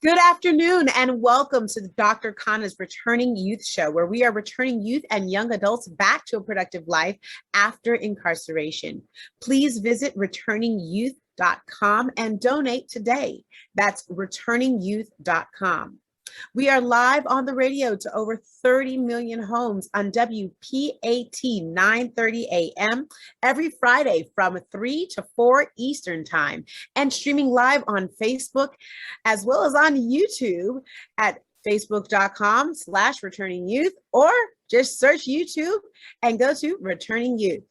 Good afternoon and welcome to Dr. Khanna's Returning Youth Show, where we are returning youth and young adults back to a productive life after incarceration. Please visit returningyouth.com and donate today. That's returningyouth.com. We are live on the radio to over 30 million homes on WPAT 930 AM every Friday from 3 to 4 Eastern Time and streaming live on Facebook as well as on YouTube at facebook.com/returningyouth or just search YouTube and go to Returning Youth.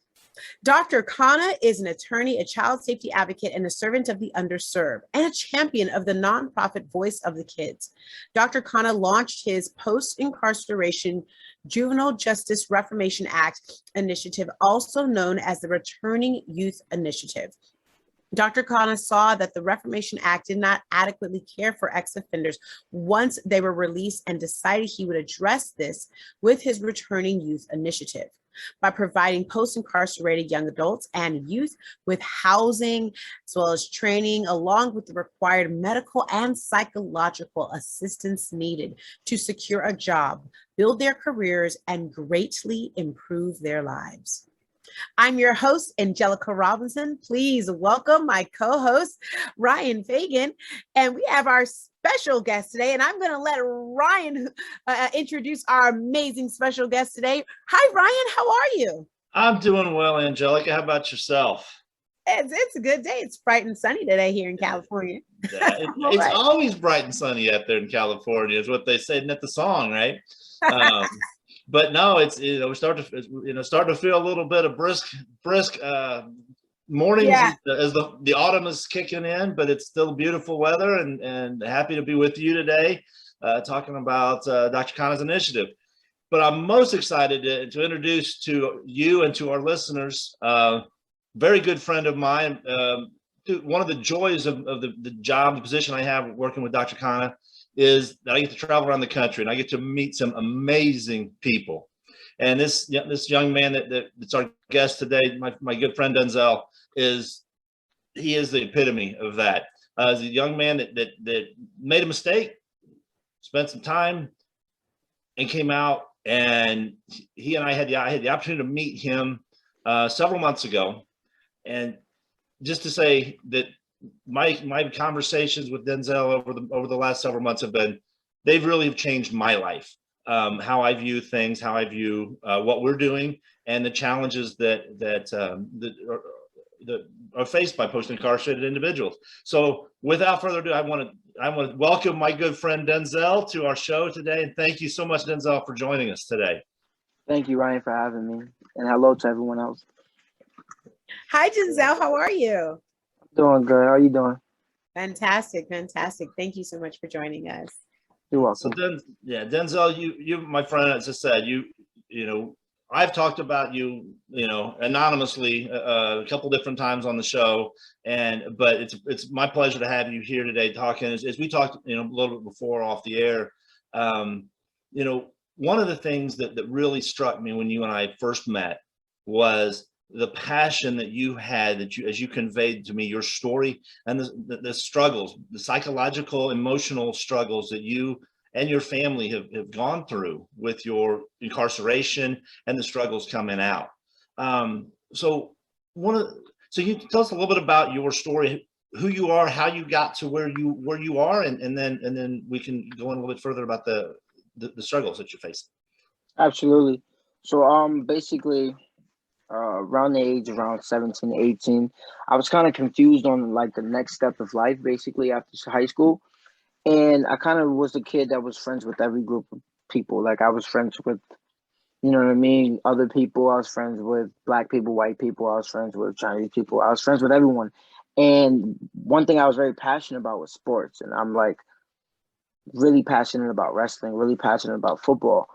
Dr. Khanna is an attorney, a child safety advocate, and a servant of the underserved, and a champion of the nonprofit Voice of the Kids. Dr. Khanna launched his post-incarceration Juvenile Justice Reformation Act initiative, also known as the Returning Youth Initiative. Dr. Khanna saw that the Reformation Act did not adequately care for ex-offenders once they were released and decided he would address this with his Returning Youth Initiative by providing post-incarcerated young adults and youth with housing, as well as training, along with the required medical and psychological assistance needed to secure a job, build their careers, and greatly improve their lives. I'm your host, Angelica Robinson. Please welcome my co-host, Ryan Fagan. And we have our special guest today, and I'm going to let Ryan introduce our amazing special guest today. Hi, Ryan. How are you? I'm doing well, Angelica. How about yourself? It's a good day. It's bright and sunny today here in California. It's always bright and sunny out there in California, is what they say. Isn't that the song, right? But no, it's we start to feel a little bit of brisk mornings as the autumn is kicking in, but it's still beautiful weather, and happy to be with you today, talking about Dr. Khanna's initiative. But I'm most excited to introduce to you and to our listeners, very good friend of mine. One of the joys of the job, the position I have working with Dr. Khanna, is that I get to travel around the country and I get to meet some amazing people. And this young man that's our guest today, my good friend Denzell, is the epitome of that. As a young man that made a mistake, spent some time, and came out. And he and I had the opportunity to meet him several months ago. And just to say that my conversations with Denzell over the last several months they've really changed my life, how I view things, how I view what we're doing, and the challenges that are faced by post-incarcerated individuals. So without further ado, I want to welcome my good friend Denzell to our show today, and thank you so much, Denzell, for joining us today. Thank you, Ryan, for having me, and hello to everyone else. Hi, Denzell. How are you? Doing good. How are you doing? Fantastic. Thank you so much for joining us. You're welcome. So Denzell, you, my friend, as I said, you know, I've talked about you, anonymously a couple different times on the show, but it's my pleasure to have you here today talking. As we talked, a little bit before off the air, one of the things that really struck me when you and I first met was the passion that you had, as you conveyed to me your story, and the struggles, the psychological, emotional struggles that you and your family have gone through with your incarceration and the struggles coming out. So you tell us a little bit about your story, who you are, how you got to where you are, and then we can go in a little bit further about the struggles that you face. Absolutely. So basically, around the age around 17, 18, I was kind of confused on like the next step of life, basically after high school. And I kind of was a kid that was friends with every group of people. Like I was friends with, other people. I was friends with Black people, white people. I was friends with Chinese people. I was friends with everyone. And one thing I was very passionate about was sports. And I'm like really passionate about wrestling, really passionate about football.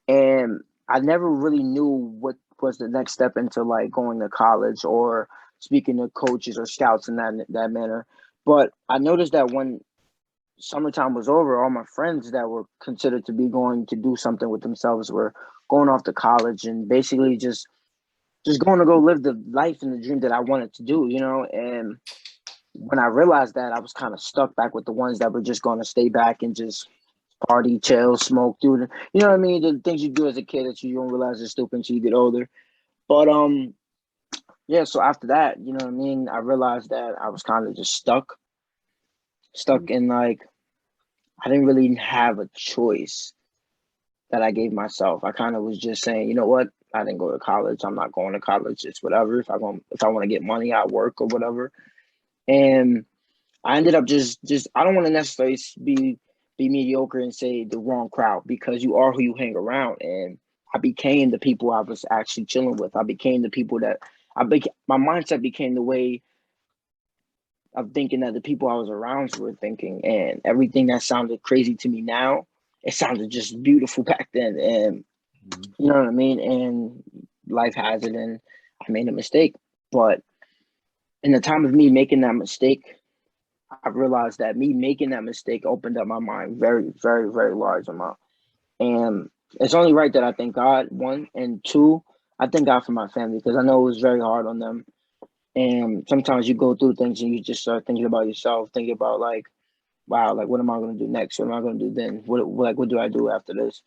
And I never really knew what was the next step into like going to college or speaking to coaches or scouts in that manner. But I noticed that when summertime was over, all my friends that were considered to be going to do something with themselves were going off to college and basically just going to go live the life and the dream that I wanted to do, And when I realized that, I was kind of stuck back with the ones that were just going to stay back and just party, chill, smoke, do the, you know what I mean? The things you do as a kid that you don't realize are stupid until you get older. But yeah. So after that, you know what I mean? I realized that I was kind of just stuck in like I didn't really have a choice that I gave myself. I kind of was just saying, you know what? I didn't go to college. I'm not going to college. It's whatever. If I want to get money, I work or whatever. And I ended up just I don't want to necessarily be mediocre and say the wrong crowd, because you are who you hang around. And I became the people I was actually chilling with. I became the people that my mindset became the way of thinking that the people I was around were thinking, and everything that sounded crazy to me now, it sounded just beautiful back then. And you know what I mean? And life has it, and I made a mistake. But in the time of me making that mistake, I realized that me making that mistake opened up my mind very, very, very large amount. And it's only right that I thank God, one, and two, I thank God for my family, because I know it was very hard on them. And sometimes you go through things and you just start thinking about yourself, thinking about like, wow, like what am I going to do next? What am I going to do then? What do I do after this?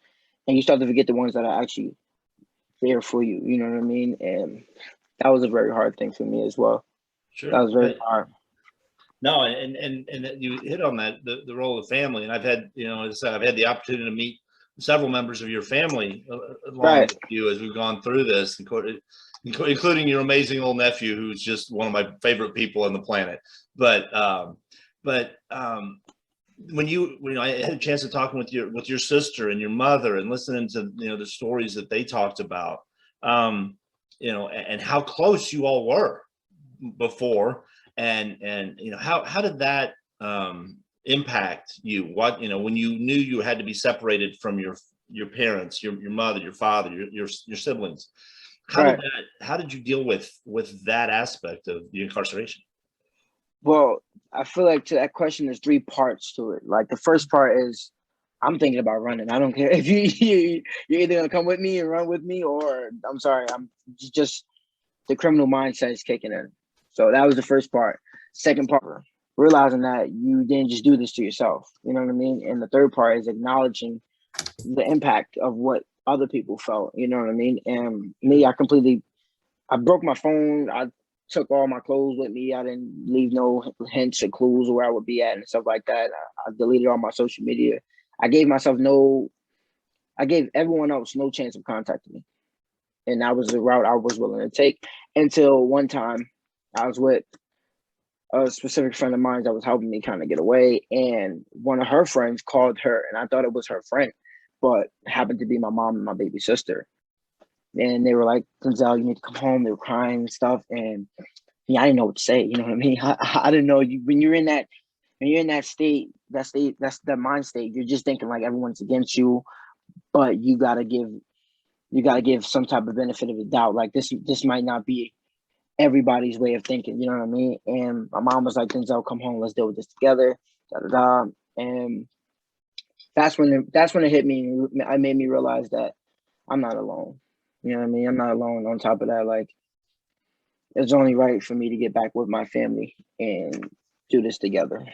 And you start to forget the ones that are actually there for you. You know what I mean? And that was a very hard thing for me as well. Sure. That was very hard. No, and you hit on that, the role of family. And I've had, you know, as I said, I've had the opportunity to meet several members of your family along with you as we've gone through this, including your amazing little nephew, who's just one of my favorite people on the planet. But when you know, I had a chance of talking with your sister and your mother and listening to, you know, the stories that they talked about, you know, and how close you all were before. And you know, how did that impact you? What, you know, when you knew you had to be separated from your parents, your mother, your father, your siblings, how did you deal with that aspect of the incarceration? Well, I feel like to that question, there's three parts to it. Like the first part is I'm thinking about running. I don't care if you're either gonna come with me and run with me, or I'm sorry, I'm just the criminal mindset is kicking in. So that was the first part. Second part, realizing that you didn't just do this to yourself. You know what I mean? And the third part is acknowledging the impact of what other people felt. You know what I mean? And me, I broke my phone. I took all my clothes with me. I didn't leave no hints or clues of where I would be at and stuff like that. I deleted all my social media. I gave everyone else no chance of contacting me. And that was the route I was willing to take, until one time I was with a specific friend of mine that was helping me kind of get away. And one of her friends called her, and I thought it was her friend, but it happened to be my mom and my baby sister. And they were like, Denzell, you need to come home. They were crying and stuff. And yeah, I didn't know what to say. You know what I mean? I didn't know when you're in that state, that's the mind state. You're just thinking like everyone's against you, but you gotta give some type of benefit of the doubt. Like this might not be everybody's way of thinking. You know what I mean? And my mom was like, Denzell, come home. Let's deal with this together. Da, da, da. And that's when it hit me. It made me realize that I'm not alone. You know what I mean? I'm not alone. On top of that, like, it's only right for me to get back with my family and do this together.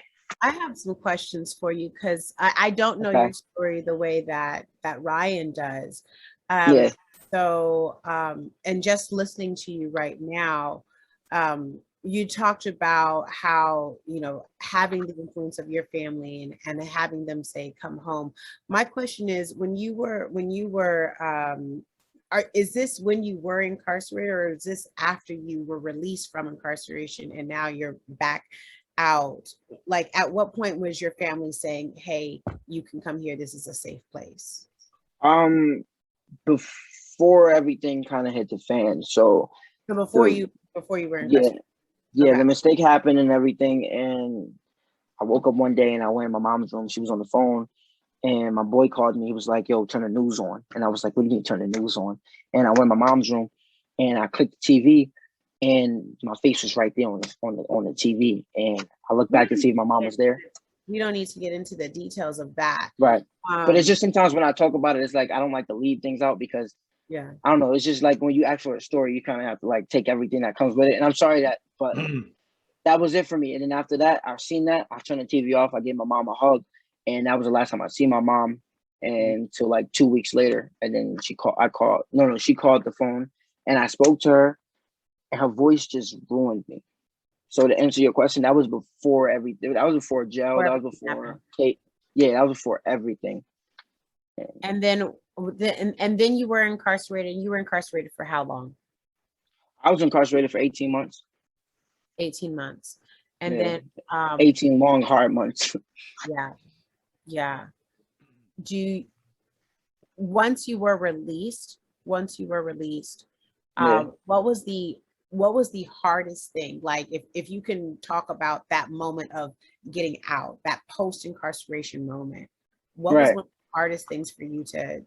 I have some questions for you, because I don't know your story the way that Ryan does. Yeah. So, and just listening to you right now, you talked about how, you know, having the influence of your family and having them say, come home. My question is, is this when you were incarcerated, or is this after you were released from incarceration and now you're back out? Like, at what point was your family saying, hey, you can come here, this is a safe place? Before everything kind of hit the fan. So before you were incarcerated. Yeah, okay. The mistake happened and everything, and I woke up one day and I went in my mom's room. She was on the phone, and my boy called me. He was like, yo, turn the news on. And I was like, what do you mean turn the news on? And I went in my mom's room and I clicked the TV, and my face was right there on the TV. And I looked back to see if my mom was there. We don't need to get into the details of that. Right. But it's just sometimes when I talk about it, it's like I don't like to leave things out, because I don't know. It's just like when you ask for a story, you kind of have to like take everything that comes with it. And I'm sorry but that was it for me. And then after that, I seen that, I turned the TV off. I gave my mom a hug, and that was the last time I see my mom. And till like 2 weeks later, and then she called. I called. No, she called the phone, and I spoke to her, and her voice just ruined me. So to answer your question, that was before everything. That was before jail. That was before Kate. Yeah, that was before everything. And then you were incarcerated. You were incarcerated for how long? I was incarcerated for 18 months. 18 months. And Yeah. then 18 long, hard months. yeah. Yeah. Once you were released, Yeah. what was the hardest thing? Like if you can talk about that moment of getting out, that post-incarceration moment, what was Right. one of the hardest things for you to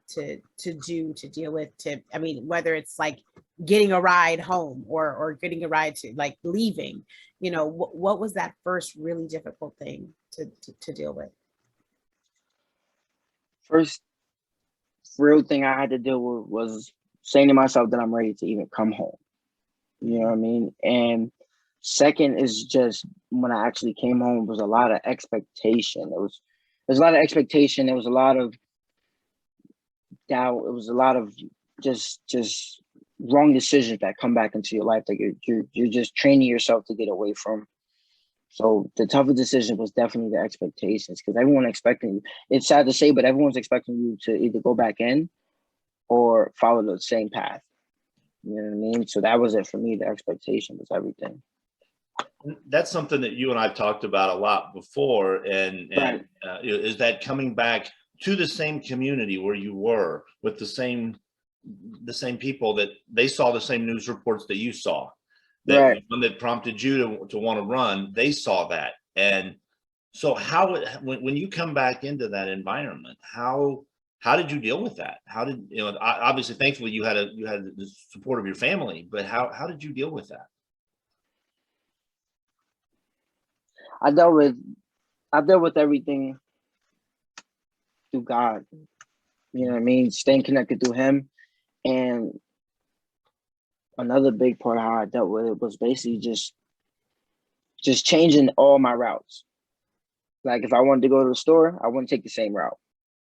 deal with, I mean, whether it's like getting a ride home or getting a ride to like leaving, what was that first really difficult thing to deal with? First real thing I had to deal with was saying to myself that I'm ready to even come home. You know what I mean? And second is just when I actually came home, was a lot of expectation. There's a lot of expectation. There was a lot of doubt. It was a lot of just wrong decisions that come back into your life that you're just training yourself to get away from. So the toughest decision was definitely the expectations, because everyone expecting you. It's sad to say, but everyone's expecting you to either go back in or follow the same path. You know what I mean? So that was it for me. The expectation was everything. That's something that you and I've talked about a lot before, and Right. Is that coming back to the same community where you were with the same people, that they saw the same news reports that you saw, that Right. one that prompted you to want to run, they saw that. And so when you come back into that environment, how did you deal with that? How did, obviously, thankfully you had the support of your family, but how did you deal with that? I dealt with everything through God. You know what I mean? Staying connected to Him. And another big part of how I dealt with it was basically just changing all my routes. Like if I wanted to go to the store, I wouldn't take the same route.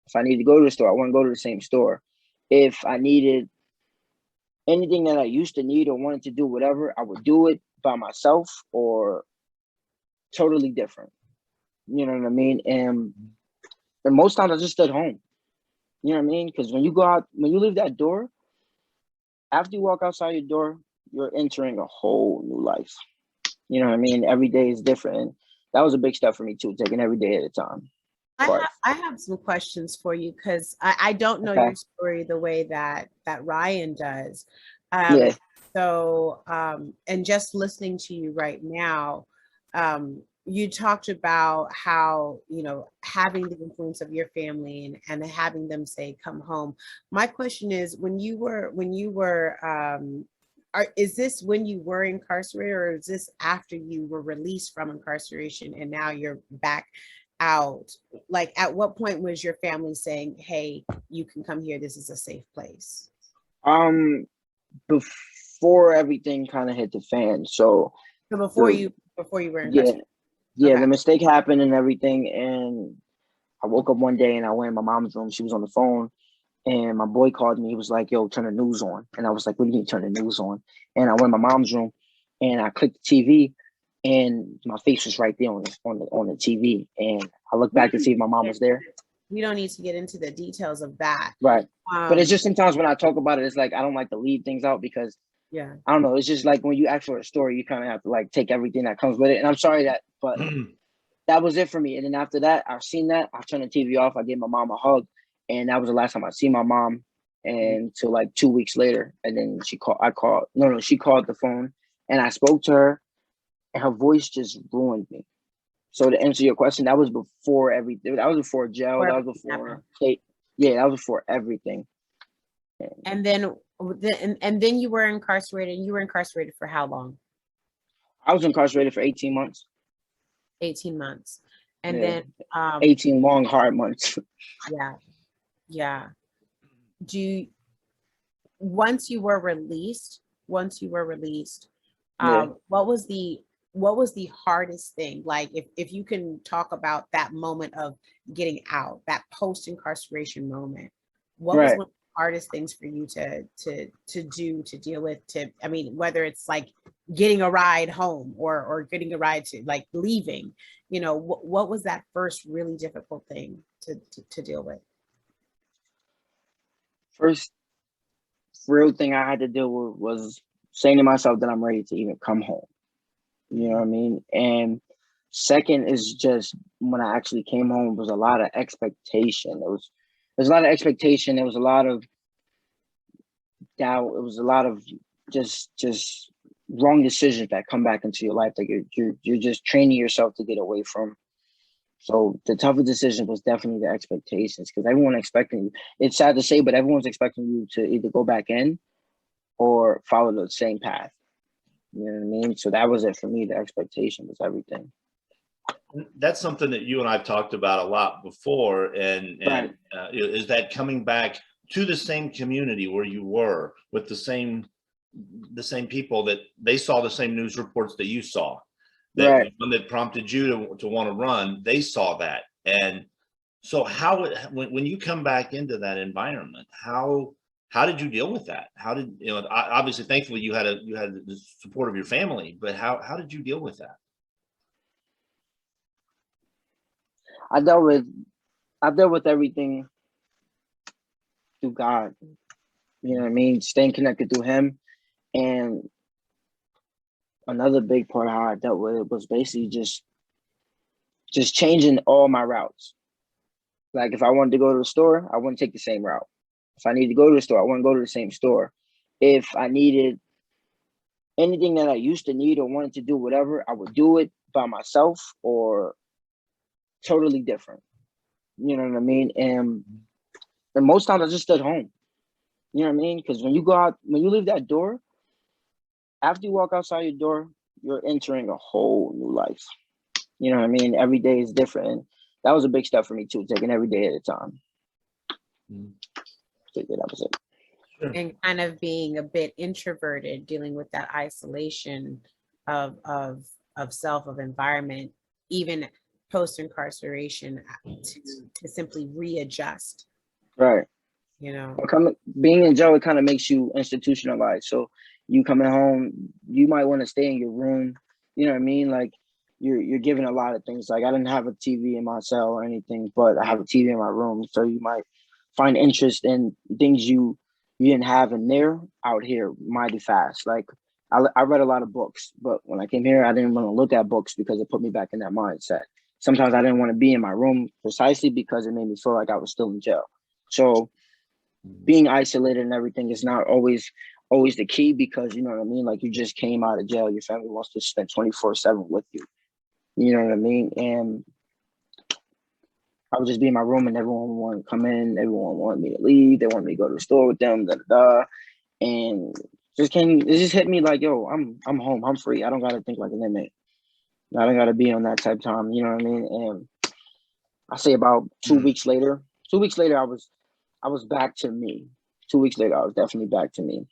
If I needed to go to the store, I wouldn't go to the same store. If I needed anything that I used to need or wanted to do, whatever, I would do it by myself or totally different. You know what I mean? And most times I just stood home. You know what I mean? Because when you go out, when you leave that door, after you walk outside your door, you're entering a whole new life. You know what I mean? Every day is different. And that was a big step for me too, taking every day at a time. I have some questions for you, because I don't know your story the way that Ryan does. Yeah. So, and just listening to you right now, you talked about how, having the influence of your family and having them say, come home. My question is, is this when you were incarcerated, or is this after you were released from incarceration and now you're back out? Like, at what point was your family saying, hey, you can come here, this is a safe place? Before everything kind of hit the fan. So before you were incarcerated. Yeah, okay. The mistake happened and everything, and I woke up one day and I went in my mom's room. She was on the phone, and my boy called me. He was like, yo, turn the news on. And I was like, what do you mean turn the news on? And I went in my mom's room and I clicked the TV, and my face was right there on the TV. And I looked back to see if my mom was there. We don't need to get into the details of that. Right. But it's just sometimes when I talk about it, it's like I don't like to leave things out, because I don't know. It's just like when you ask for a story, you kind of have to like take everything that comes with it. And I'm sorry but that was it for me. And then after that, I seen that, I turned the TV off. I gave my mom a hug, and that was the last time I see my mom. And till like 2 weeks later, and then she called the phone, and I spoke to her, and her voice just ruined me. So to answer your question, that was before everything. That was before jail. That was before Kate. Yeah, that was before everything. And then you were incarcerated. You were incarcerated for how long? I was incarcerated for 18 months. 18 months. And then 18 long, hard months. Yeah. Once you were released, what what was the hardest thing? Like if you can talk about that moment of getting out, that post-incarceration moment, what was Right. one of the hardest things for you to do, to deal with, I mean, whether it's like getting a ride home or getting a ride to like leaving, you know, what was that first really difficult thing to deal with? First real thing I had to deal with was saying to myself that I'm ready to even come home. You know what I mean? And second is just when I actually came home, there was a lot of expectation. There's a lot of expectation. There was a lot of doubt. It was a lot of just wrong decisions that come back into your life that you're just training yourself to get away from. So the toughest decision was definitely the expectations, because everyone expecting you. It's sad to say, but everyone's expecting you to either go back in or follow the same path. You know what I mean? So that was it for me. The expectation was everything. That's something that you and I've talked about a lot before, and Right. Is that coming back to the same community where you were with the same people, that they saw the same news reports that you saw, that Right. one that prompted you to want to run, they saw that. And so when you come back into that environment, how did you deal with that? How did, obviously, thankfully you had the support of your family, but how did you deal with that? I dealt with everything through God. You know what I mean? Staying connected through Him. And another big part of how I dealt with it was basically just changing all my routes. Like if I wanted to go to the store, I wouldn't take the same route. If I needed to go to the store, I wouldn't go to the same store. If I needed anything that I used to need or wanted to do, whatever, I would do it by myself or totally different. You know what I mean? And most times I just stood home. You know what I mean? Because when you go out, when you leave that door, after you walk outside your door, you're entering a whole new life. You know what I mean? Every day is different. And that was a big step for me too, taking every day at a time. So yeah, that was it. And kind of being a bit introverted, dealing with that isolation of self, of environment, even post incarceration, to simply readjust. Right. You know, being in jail, it kind of makes you institutionalized. So you coming home, you might want to stay in your room. You know what I mean? Like you're given a lot of things. Like I didn't have a TV in my cell or anything, but I have a TV in my room. So you might find interest in things you didn't have in there out here mighty fast. Like I read a lot of books, but when I came here, I didn't want to look at books because it put me back in that mindset. Sometimes I didn't want to be in my room precisely because it made me feel like I was still in jail. So being isolated and everything is not always the key, because you know what I mean? Like you just came out of jail, your family wants to spend 24/7 with you. You know what I mean? And I would just be in my room and everyone wanted to come in, everyone wanted me to leave, they wanted me to go to the store with them, and it just hit me like, yo, I'm home, I'm free. I don't gotta think like an inmate. I don't gotta be on that type of time, you know what I mean? And I say about 2 weeks later, I was back to me. 2 weeks later, I was definitely back to me.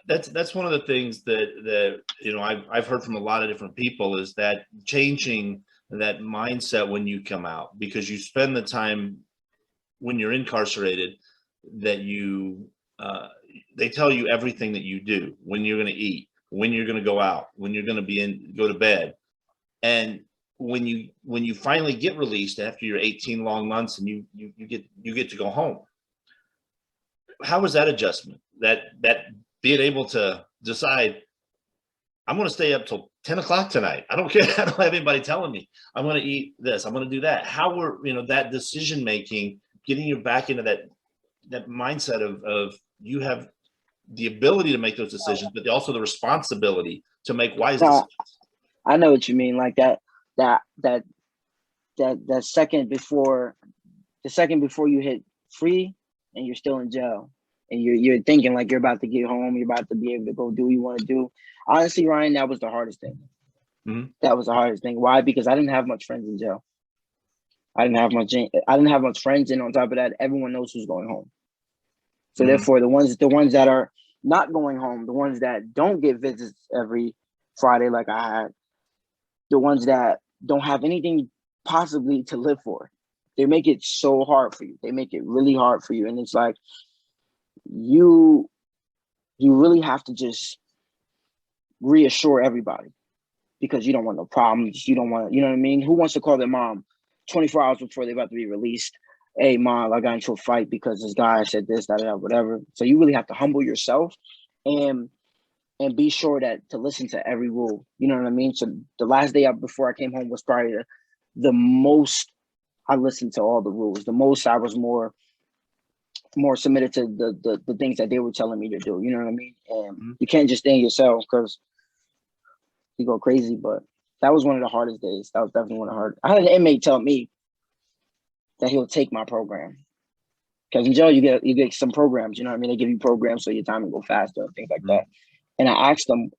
That's one of the things that I've heard from a lot of different people, is that changing that mindset when you come out, because you spend the time when you're incarcerated that they tell you everything that you do, when you're going to eat, when you're going to go out, when you're going to go to bed. And when you finally get released after your 18 long months and you get to go home, how was that adjustment? That being able to decide, I'm going to stay up till 10 o'clock tonight. I don't care. I don't have anybody telling me I'm going to eat this, I'm going to do that. How were, that decision making, getting you back into that mindset of you have the ability to make those decisions, but also the responsibility to make wise decisions. I know what you mean. Like that second before you hit free and you're still in jail and you're thinking like you're about to get home, you're about to be able to go do what you want to do. Honestly, Ryan, that was the hardest thing. Mm-hmm. That was the hardest thing. Why? Because I didn't have much friends in jail. I didn't have much friends, and on top of that, everyone knows who's going home. So therefore, the ones that are not going home, the ones that don't get visits every Friday like I had, the ones that don't have anything possibly to live for. They make it so hard for you. They make it really hard for you. And it's like you really have to just reassure everybody because you don't want no problems. You don't want, you know what I mean? Who wants to call their mom 24 hours before they're about to be released? Hey, mom, I got into a fight because this guy said this, that, whatever. So you really have to humble yourself and be sure that to listen to every rule. You know what I mean? So the last day before I came home was probably the most I listened to all the rules. The most I was more submitted to the things that they were telling me to do. You know what I mean? And you can't just stay in yourself because you go crazy. But that was one of the hardest days. That was definitely one of the hardest. I had an inmate tell me that he'll take my program. Because in jail, you get some programs, you know what I mean? They give you programs so your time will go faster and things like that. And I asked him,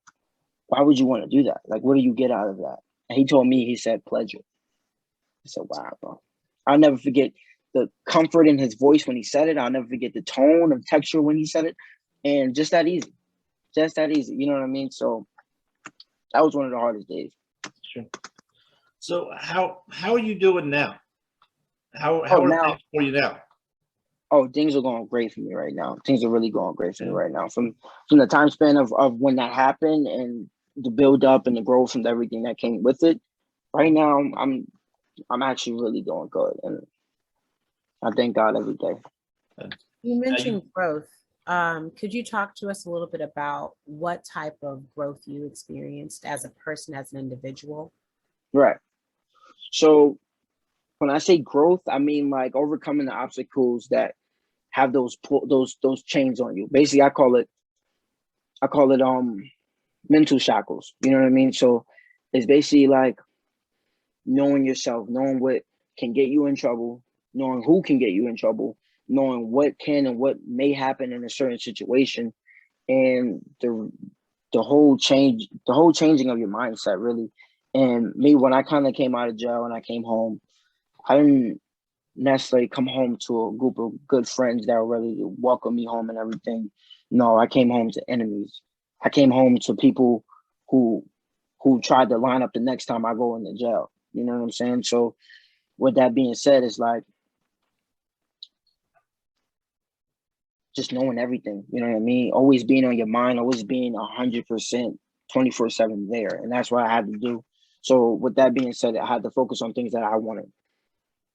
why would you want to do that? Like, what do you get out of that? And he told me, he said, pleasure. I said, wow, bro. I'll never forget the comfort in his voice when he said it. I'll never forget the tone of texture when he said it. And just that easy. Just that easy. You know what I mean? So that was one of the hardest days. Sure. So how are you doing now? How are things for you now? Oh, things are going great for me right now. Things are really going great for me right now. From the time span of when that happened and the build up and the growth and everything that came with it, right now I'm actually really doing good, and I thank God every day. You mentioned growth. Could you talk to us a little bit about what type of growth you experienced as a person, as an individual? Right. So when I say growth, I mean like overcoming the obstacles that have those chains on you. Basically, I call it mental shackles. You know what I mean? So it's basically like knowing yourself, knowing what can get you in trouble, knowing who can get you in trouble, knowing what can and what may happen in a certain situation, and the whole changing of your mindset, really. And me, when I kind of came out of jail and I came home, I didn't necessarily come home to a group of good friends that were ready to welcome me home and everything. No, I came home to enemies. I came home to people who tried to line up the next time I go into jail. You know what I'm saying? So with that being said, it's like just knowing everything, you know what I mean? Always being on your mind, always being 100%, 24/7 there. And that's what I had to do. So with that being said, I had to focus on things that I wanted.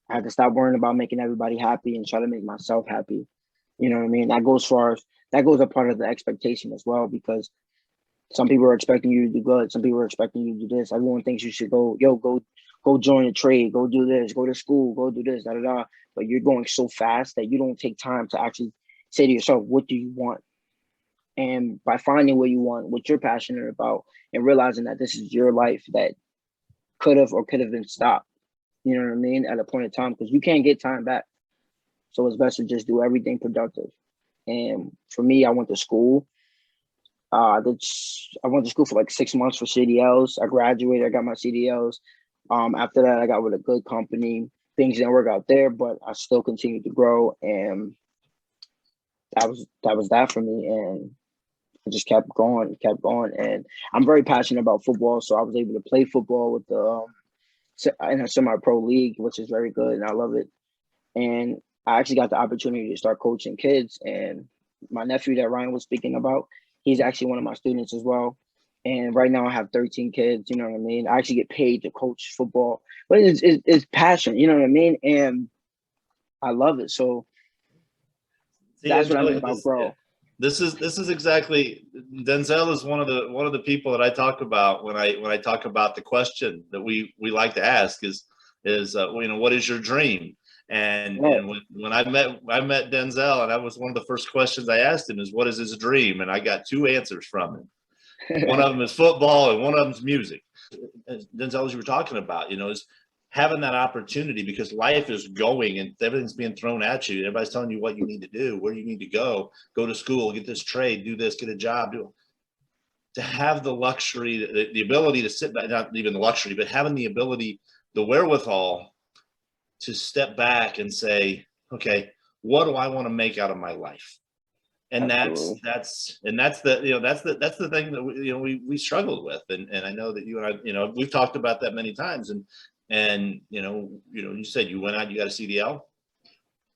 I had to stop worrying about making everybody happy and try to make myself happy. You know what I mean? That goes a part of the expectation as well, because some people are expecting you to do good. Some people are expecting you to do this. Everyone thinks you should go join a trade, go do this, go to school, go do this, da da da. But you're going so fast that you don't take time to actually say to yourself, what do you want? And by finding what you want, what you're passionate about, and realizing that this is your life that could have been stopped, you know what I mean, at a point in time, because you can't get time back. So it's best to just do everything productive. And for me, I went to school. I went to school for like 6 months for CDLs. I graduated. I got my CDLs. After that, I got with a good company. Things didn't work out there, but I still continued to grow, and that was that for me. And I just kept going. And I'm very passionate about football, so I was able to play football with in a semi-pro league, which is very good, and I love it. And I actually got the opportunity to start coaching kids, and my nephew that Ryan was speaking about, he's actually one of my students as well. And right now I have 13 kids, you know what I mean? I actually get paid to coach football, but it's passion, you know what I mean? And I love it. So that's what I mean about grow. This is exactly, Denzel is one of the people that I talk about when I talk about the question that we like to ask is what is your dream? And when I met Denzel, and that was one of the first questions I asked him is, what is his dream? And I got 2 answers from him. One of them is football, and one of them is music. Denzel, as you were talking about, is having that opportunity, because life is going and everything's being thrown at you. Everybody's telling you what you need to do, where you need to go to school, get this trade, do this, get a job, to have the luxury, the ability to sit back, not even the luxury, but having the ability, the wherewithal to step back and say, okay, what do I want to make out of my life? And Absolutely. that's the thing that we struggled with, and I know that you and I, we've talked about that many times, and you said you went out, you got a CDL.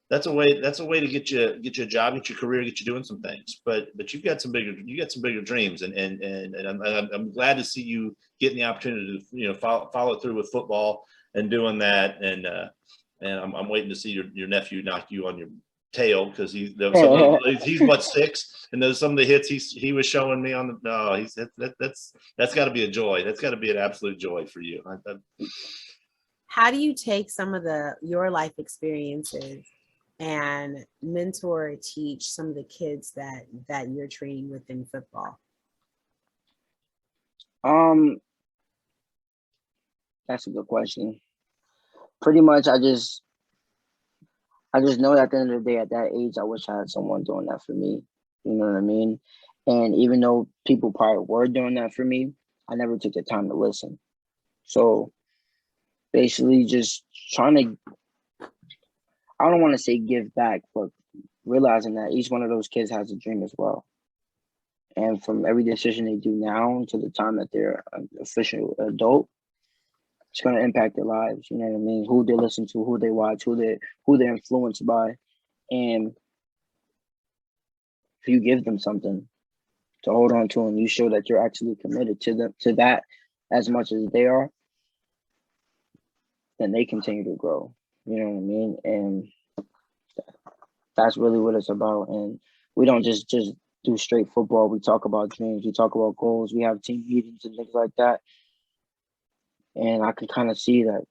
That's a way to get you a job, get your career, get you doing some things. But you got some bigger dreams, and I'm glad to see you getting the opportunity to follow through with football and doing that, and I'm waiting to see your nephew knock you on your tail, because he's what, 6, and there's some of the hits he was showing me on the that's got to be a joy. That's got to be an absolute joy for you. How do you take some of your life experiences and mentor or teach some of the kids that you're training within football? That's a good question. Pretty much, I just know that at the end of the day, at that age, I wish I had someone doing that for me. You know what I mean? And even though people probably were doing that for me, I never took the time to listen. So basically just trying to, I don't want to say give back, but realizing that each one of those kids has a dream as well. And from every decision they do now to the time that they're an official adult, it's going to impact their lives. You know what I mean? Who they listen to, who they watch, who they're influenced by. And if you give them something to hold on to, and you show that you're actually committed to that as much as they are, then they continue to grow. You know what I mean? And that's really what it's about. And we don't just do straight football. We talk about dreams. We talk about goals. We have team meetings and things like that. And I can kind of see that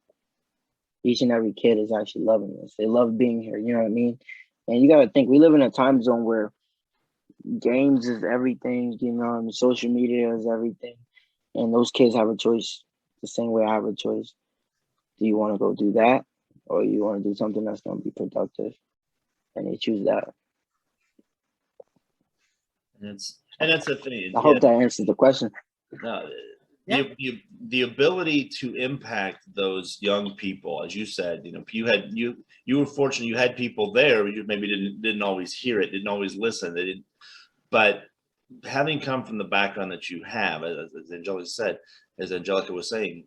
each and every kid is actually loving this. They love being here. You know what I mean? And you got to think, we live in a time zone where games is everything. You know, and social media is everything. And those kids have a choice the same way I have a choice. Do you want to go do that, or you want to do something that's going to be productive? And they choose that. And that's the thing. I hope that answers the question. The ability to impact those young people, as you said, you were fortunate. You had people there. You maybe didn't always hear it, didn't always listen. They didn't, but having come from the background that you have, as Angelica was saying,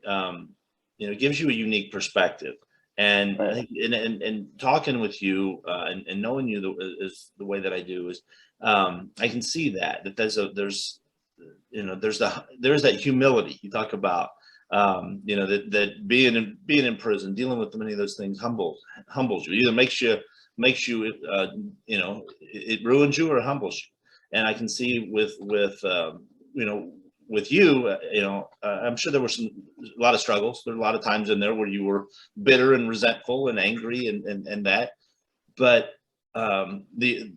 it gives you a unique perspective. And Right. I think, and talking with you and knowing you is the way that I do is, I can see that there's that humility you talk about, that being in prison, dealing with many of those things humbles you. Either makes you it ruins you or humbles you. And I can see with you, I'm sure there were a lot of struggles. There were a lot of times in there where you were bitter and resentful and angry and that, but the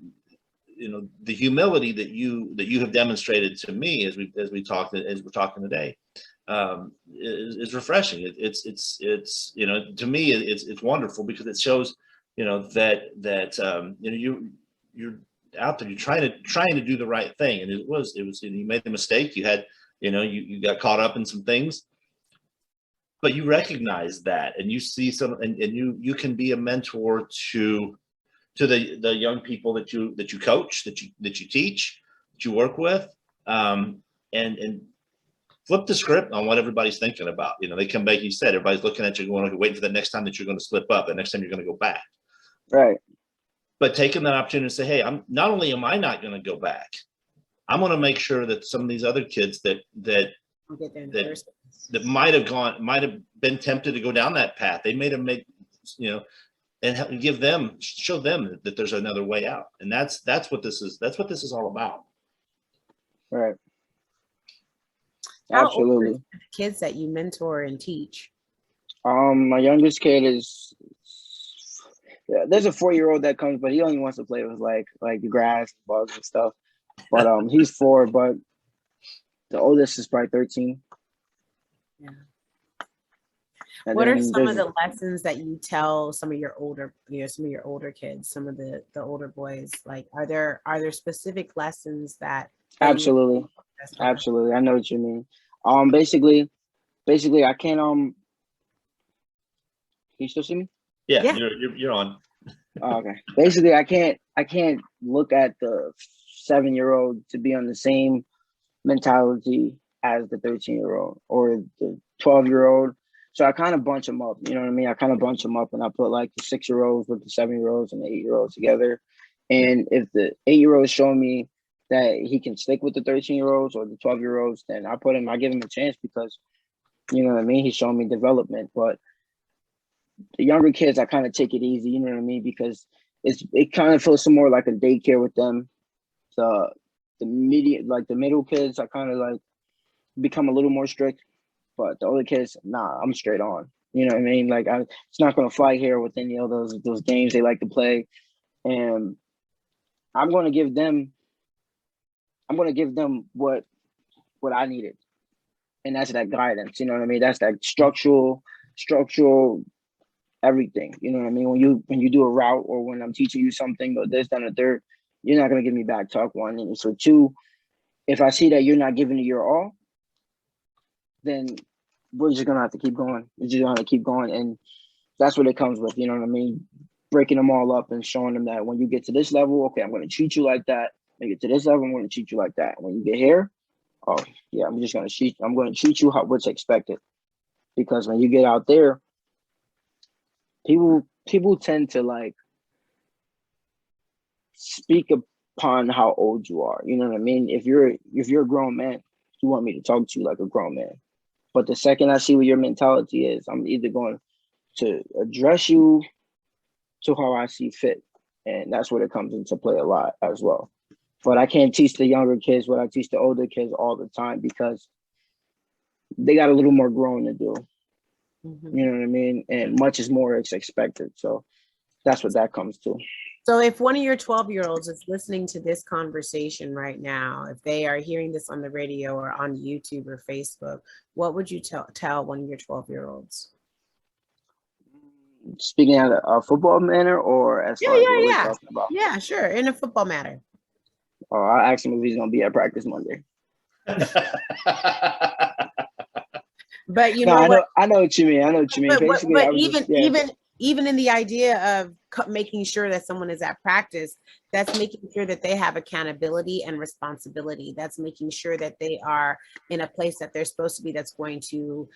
humility that you have demonstrated to me as we're talking today, is refreshing. It's to me it's wonderful, because it shows that you're out there, you're trying to do the right thing. And it was you made the mistake, you had you got caught up in some things, but you recognize that, and you see and you can be a mentor to the young people that you coach, that you teach, that you work with, and flip the script on what everybody's thinking about. They come back, you said, everybody's looking at you going, waiting for the next time that you're going to slip up, the next time you're going to go back. Right. But taking that opportunity to say, hey, I'm not only am I not going to go back, I'm going to make sure that some of these other kids that might have been tempted to go down that path, they may have made, and show them that there's another way out. And that's what this is all about. Right. How Absolutely. old are the kids that you mentor and teach? My youngest kid is, there's a 4-year-old that comes, but he only wants to play with like the grass, bugs and stuff. But he's 4, but the oldest is probably 13. Yeah. And what are some of the lessons that you tell some of your older kids, some of the older boys? Like, are there specific lessons that absolutely. I know what you mean. Basically I can't can you still see me? Yeah. You're on. Oh, okay. Basically I can't look at the 7-year-old to be on the same mentality as the 13-year-old or the 12-year-old. So I kind of bunch them up. You know what I mean? I kind of bunch them up, and I put like the 6-year-olds with the 7-year-olds and the 8-year-olds together. And if the 8-year-old is showing me that he can stick with the 13-year-olds or the 12-year-olds, then I give him a chance because, you know what I mean? He's showing me development. But the younger kids, I kind of take it easy, you know what I mean? Because it kind of feels some more like a daycare with them. The middle kids, I kind of like become a little more strict, but the older kids, nah, I'm straight on. You know what I mean? Like it's not gonna fly here with any of those games they like to play, and I'm gonna give them what I needed, and that's that guidance. You know what I mean? That's that structural everything. You know what I mean? When you do a route or when I'm teaching you something or this, that, and the third, you're not gonna give me back talk, one. And so two, if I see that you're not giving it your all, then we're just gonna have to keep going. We're just gonna have to keep going, and that's what it comes with. You know what I mean? Breaking them all up and showing them that when you get to this level, okay, I'm gonna treat you like that. When you get to this level, I'm gonna treat you like that. When you get here, oh yeah, I'm gonna treat you how what's expected. Because when you get out there, people tend to like speak upon how old you are. You know what I mean? If you're a grown man, you want me to talk to you like a grown man. But the second I see what your mentality is, I'm either going to address you to how I see fit. And that's where it comes into play a lot as well. But I can't teach the younger kids what I teach the older kids all the time because they got a little more growing to do. Mm-hmm. You know what I mean? And much is more expected. So that's what that comes to. So if one of your 12-year-olds is listening to this conversation right now, if they are hearing this on the radio or on YouTube or Facebook, what would you tell one of your 12-year-olds? Speaking at a football manner or as far as what we're talking about? Yeah, sure. In a football matter. Oh, I'll ask him if he's going to be at practice Monday. But you know what? I know what you mean. But even in the idea of making sure that someone is at practice, that's making sure that they have accountability and responsibility. That's making sure that they are in a place that they're supposed to be. That's going to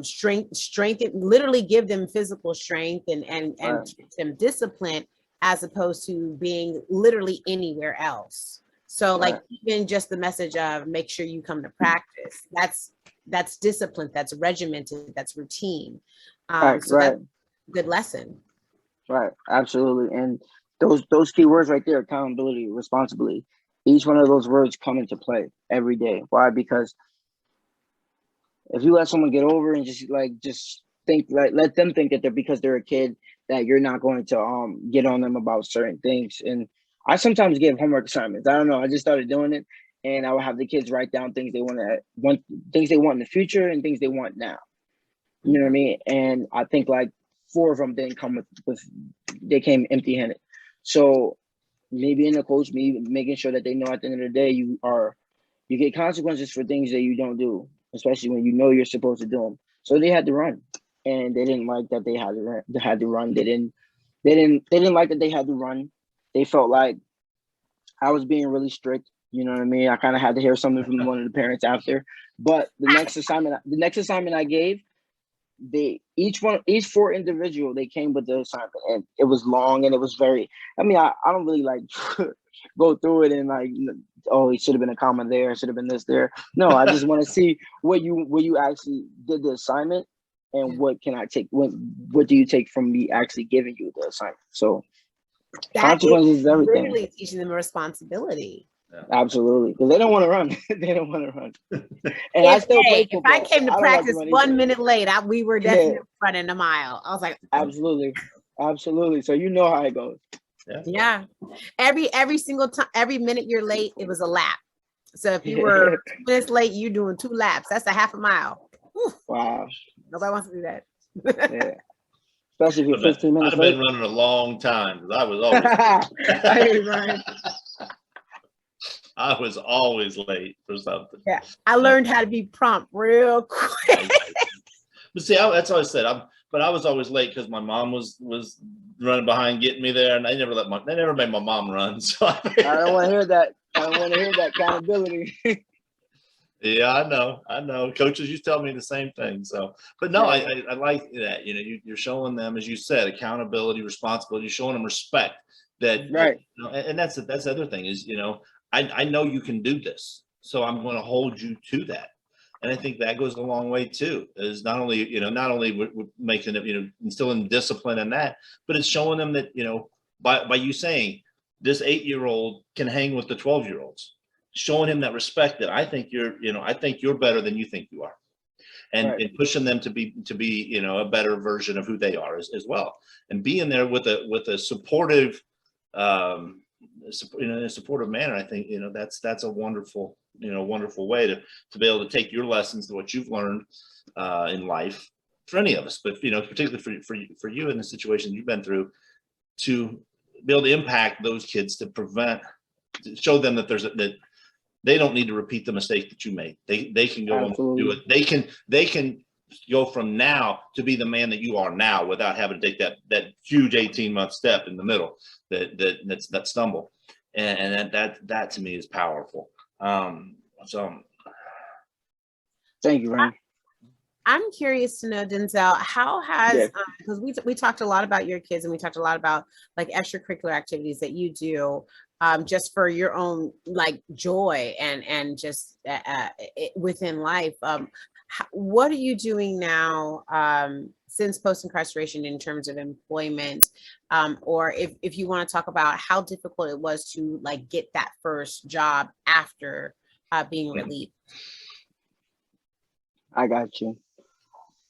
strengthen, literally give them physical strength and keep them disciplined, as opposed to being literally anywhere else. So like even just the message of make sure you come to practice, that's discipline, that's regimented, that's routine. That's a good lesson. Right, absolutely. And those key words right there, accountability, responsibility, each one of those words come into play every day. Why? Because if you let someone get over and just think, like, let them think that because they're a kid, that you're not going to get on them about certain things. And I sometimes give homework assignments. I don't know. I just started doing it, and I will have the kids write down things they want in the future and things they want now. You know what I mean? And I think like 4 of them didn't come they came empty-handed. So me being a coach, me making sure that they know at the end of the day, you get consequences for things that you don't do, especially when you know you're supposed to do them. So they had to run, and they didn't like that they had to run. They didn't like that they had to run. They felt like I was being really strict. You know what I mean? I kind of had to hear something from one of the parents after. But the next assignment I gave, each 4 individual, they came with the assignment, and it was long, and it was very, I don't really like go through it and like, oh, it should have been a comma there, it should have been this there. No, I just want to see what you actually did the assignment, and what can I take, what do you take from me actually giving you the assignment. So consequences is everything. Literally teaching them responsibility. Yeah. Absolutely, because they don't want to run. They don't want to run. And I still play football. If I came to practice 1 minute late, we were definitely running a mile. I was like, absolutely. So you know how it goes. Yeah. Every single time, every minute you're late, it was a lap. So if you were 2 minutes late, you're doing 2 laps. That's a half a mile. Whew. Wow. Nobody wants to do that. Yeah. Especially if you're 15 minutes late. I've been running a long time because I was always I was always late for something. Yeah, I learned how to be prompt real quick. But see, that's what I said. But I was always late because my mom was running behind getting me there, and they never made my mom run. So I don't want to hear that. I don't want to hear that accountability. Yeah, I know. Coaches used to tell me the same thing. So, but no, I like that. You know, you're showing them, as you said, accountability, responsibility. You're showing them respect. Right. You know, and that's the other thing is, you know, I know you can do this, so I'm going to hold you to that. And I think that goes a long way too. Is not only, you know, not only we're making it, you know, instilling discipline in that, but it's showing them that, you know, by you saying this 8-year-old can hang with the 12-year-olds, showing him that respect that I think I think you're better than you think you are, and, Right. and pushing them to be, you know, a better version of who they are as well, and being there with a supportive, in a supportive manner. I think, you know, that's a wonderful, you know, wonderful way to be able to take your lessons to what you've learned in life, for any of us, but, you know, particularly for you in the situation you've been through, to be able to impact those kids, to show them that that they don't need to repeat the mistake that you made. They can go and do it. They can go from now to be the man that you are now without having to take that huge 18-month step in the middle, that stumble. And that to me is powerful. So Thank you, Ryan. I'm curious to know, Denzel, how has, because we talked a lot about your kids, and we talked a lot about like extracurricular activities that you do just for your own like joy and just within life. What are you doing now since post-incarceration in terms of employment? Or if you want to talk about how difficult it was to like get that first job after being released. I got you.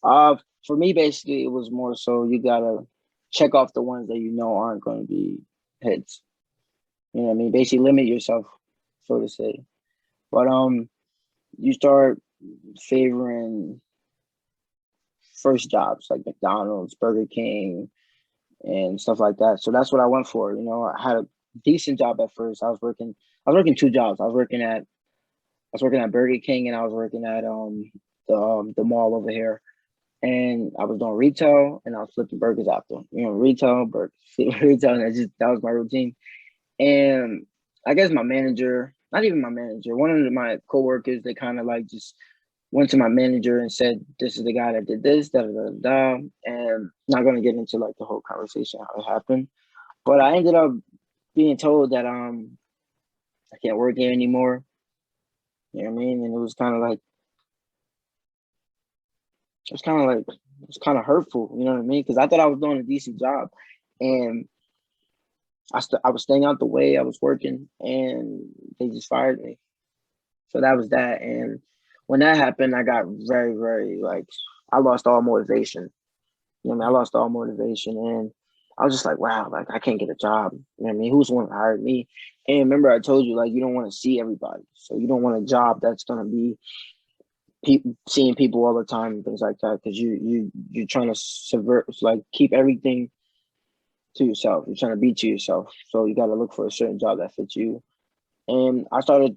For me, basically, it was more so you gotta check off the ones that you know aren't going to be hits. You know what I mean? Basically, limit yourself, so to say. But you start favoring first jobs like McDonald's, Burger King, and stuff like that. So that's what I went for. You know, I had a decent job at first. I was working 2 jobs. I was working at Burger King, and I was working at the mall over here. And I was doing retail, and I was flipping burgers after. You know, retail, burgers, retail, and that was my routine. And I guess my manager, not even my manager, one of my coworkers, they kind of like just went to my manager and said, "This is the guy that did this, da da da da." And not gonna get into like the whole conversation how it happened, but I ended up being told that I can't work here anymore. You know what I mean? And it was kind of like. It's kind of hurtful, you know what I mean? Because I thought I was doing a decent job, and I was staying out the way. I was working, and they just fired me. So that was that. And when that happened, I got very, very like I lost all motivation. You know what I mean? I lost all motivation, and I was just like, wow, like I can't get a job. You know what I mean? Who's want to hire me? And remember, I told you like you don't want to see everybody, so you don't want a job that's gonna be seeing people all the time and things like that, because you're trying to subvert, like keep everything to yourself. You're trying to be to yourself, so you got to look for a certain job that fits you. And I started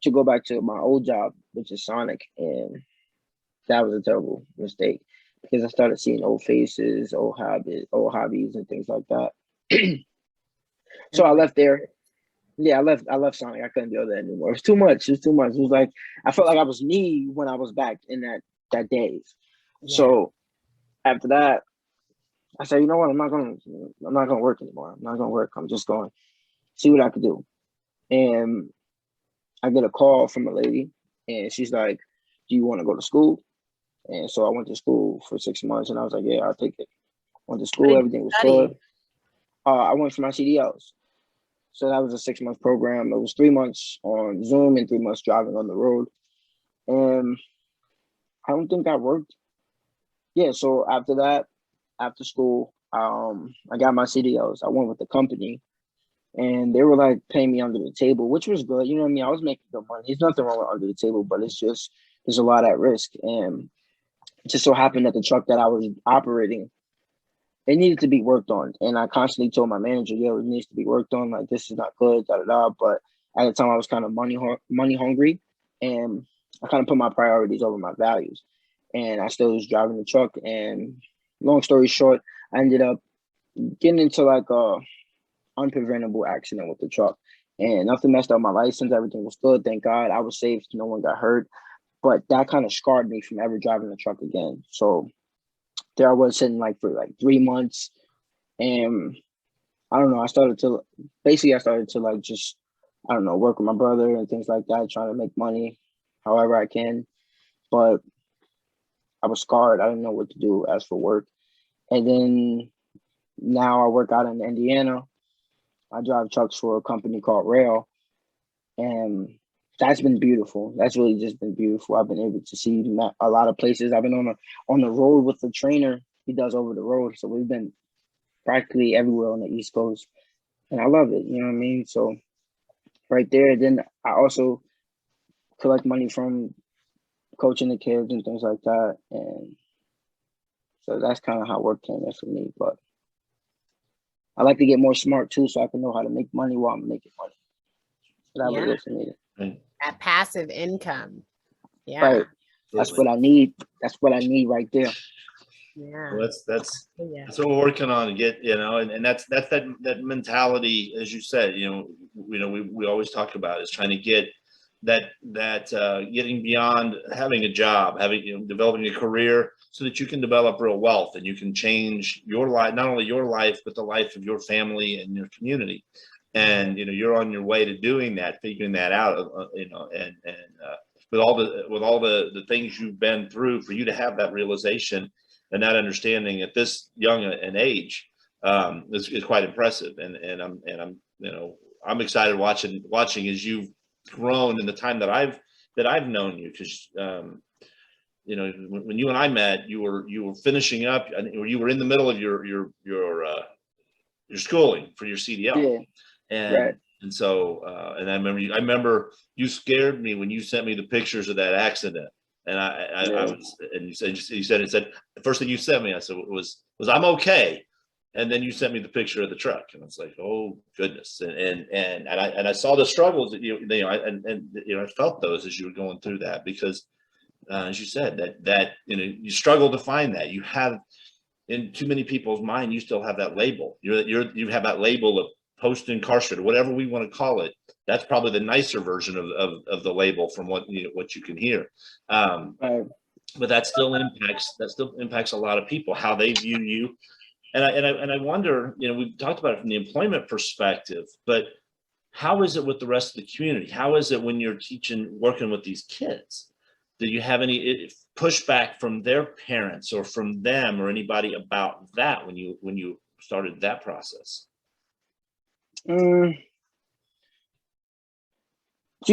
to go back to my old job, which is Sonic, and that was a terrible mistake because I started seeing old faces, old hobbies, and things like that. So I left there. Yeah, I left Sonic. I couldn't do that anymore. It was too much. It was like I felt like I was me when I was back in that days. Yeah. So after that, I said, you know what? I'm not gonna work anymore. I'm not gonna work. I'm just going to see what I could do. And I get a call from a lady, and she's like, "Do you want to go to school?" And so I went to school for 6 months, and I was like, "Yeah, I'll take it." Went to school. Everything was good. I went for my CDLs. So that was a 6-month program. It was 3 months on Zoom and 3 months driving on the road. And I don't think I worked. Yeah, so after that, after school, I got my CDLs. I went with the company, and they were like paying me under the table, which was good. You know what I mean? I was making good money. There's nothing wrong with under the table, but it's just there's a lot at risk. And it just so happened that the truck that I was operating, it needed to be worked on. And I constantly told my manager, yo, it needs to be worked on. Like, this is not good, da, da, da. But at the time, I was kind of money hungry. And I kind of put my priorities over my values. And I still was driving the truck. And long story short, I ended up getting into like a unpreventable accident with the truck. and nothing messed up my license. Everything was good, thank God. I was safe, no one got hurt. But that kind of scarred me from ever driving a truck again. So there I was sitting like for like 3 months, and I don't know. I started to like just, I don't know, work with my brother and things like that, trying to make money however I can. But I was scarred. I didn't know what to do as for work. And then now I work out in Indiana. I drive trucks for a company called Rail, and that's been beautiful. That's really just been beautiful. I've been able to see a lot of places. I've been on the road with the trainer. He does over the road, so we've been practically everywhere on the East Coast, and I love it. You know what I mean? So right there. Then I also collect money from coaching the kids and things like that, and so that's kind of how work came in for me. But I like to get more smart too, so I can know how to make money while I'm making money. So that was it for me. Right. That passive income. Yeah. Right. That's what I need. That's what I need right there. Yeah. Well, that's what we're working on to get, and that's that mentality, as you said, we always talk about is trying to get that getting beyond having a job, having, developing a career so that you can develop real wealth and you can change your life, not only your life, but the life of your family and your community. And, you're on your way to doing that, figuring that out, and with all the things you've been through, for you to have that realization and that understanding at this young an age is quite impressive. And I'm excited watching as you've grown in the time that I've known you, because when you and I met, you were finishing up, or you were in the middle of your schooling for your CDL. Yeah. And so and I remember you scared me when you sent me the pictures of that accident. And I was, and you said the first thing you sent me, I said was I'm okay. And then you sent me the picture of the truck, and I was like, oh goodness. And I saw the struggles that I felt those as you were going through that, because as you said, that you struggle to find that. You have, in too many people's mind, you still have that label. You have that label of post-incarcerated, whatever we want to call it. That's probably the nicer version of the label from what you can hear. But that still impacts a lot of people, how they view you. And I wonder, we've talked about it from the employment perspective, but how is it with the rest of the community? How is it when you're working with these kids? Do you have any pushback from their parents or from them or anybody about that when you started that process? You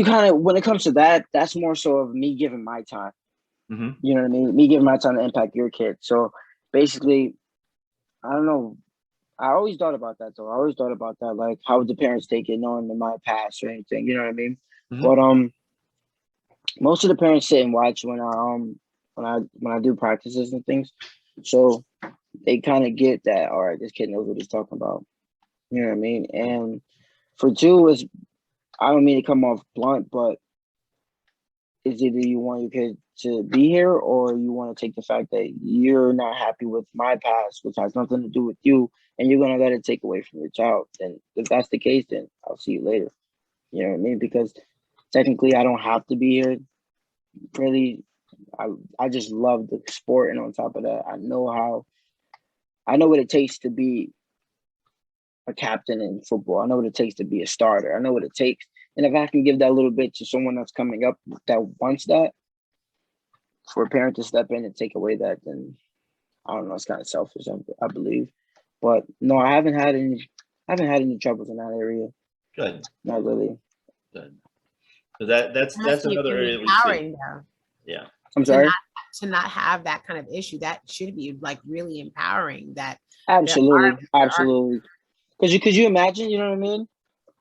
kind of, when it comes to that, that's more so of me giving my time. Mm-hmm. You know what I mean? Me giving my time to impact your kid. So basically, I don't know. I always thought about that though. I always thought about that, like how would the parents take it knowing my past or anything. You know what I mean? Mm-hmm. But most of the parents sit and watch when I do practices and things. So they kind of get that, all right, this kid knows what he's talking about. You know what I mean? And for two is, I don't mean to come off blunt, but it's either you want your kid to be here or you want to take the fact that you're not happy with my past, which has nothing to do with you, and you're going to let it take away from your child. And if that's the case, then I'll see you later. You know what I mean? Because technically I don't have to be here. Really, I just love the sport. And on top of that, I know what it takes to be a captain in football. I know what it takes to be a starter. I know what it takes. And if I can give that little bit to someone that's coming up that wants that, for a parent to step in and take away that, then I don't know, it's kind of selfish, I believe. But no, I haven't had any troubles in that area. Good. Not really. Good. So that's another area that we see. Though. Yeah. I'm sorry. To not have that kind of issue, that should be like really empowering. That absolutely. Because could you imagine? You know what I mean?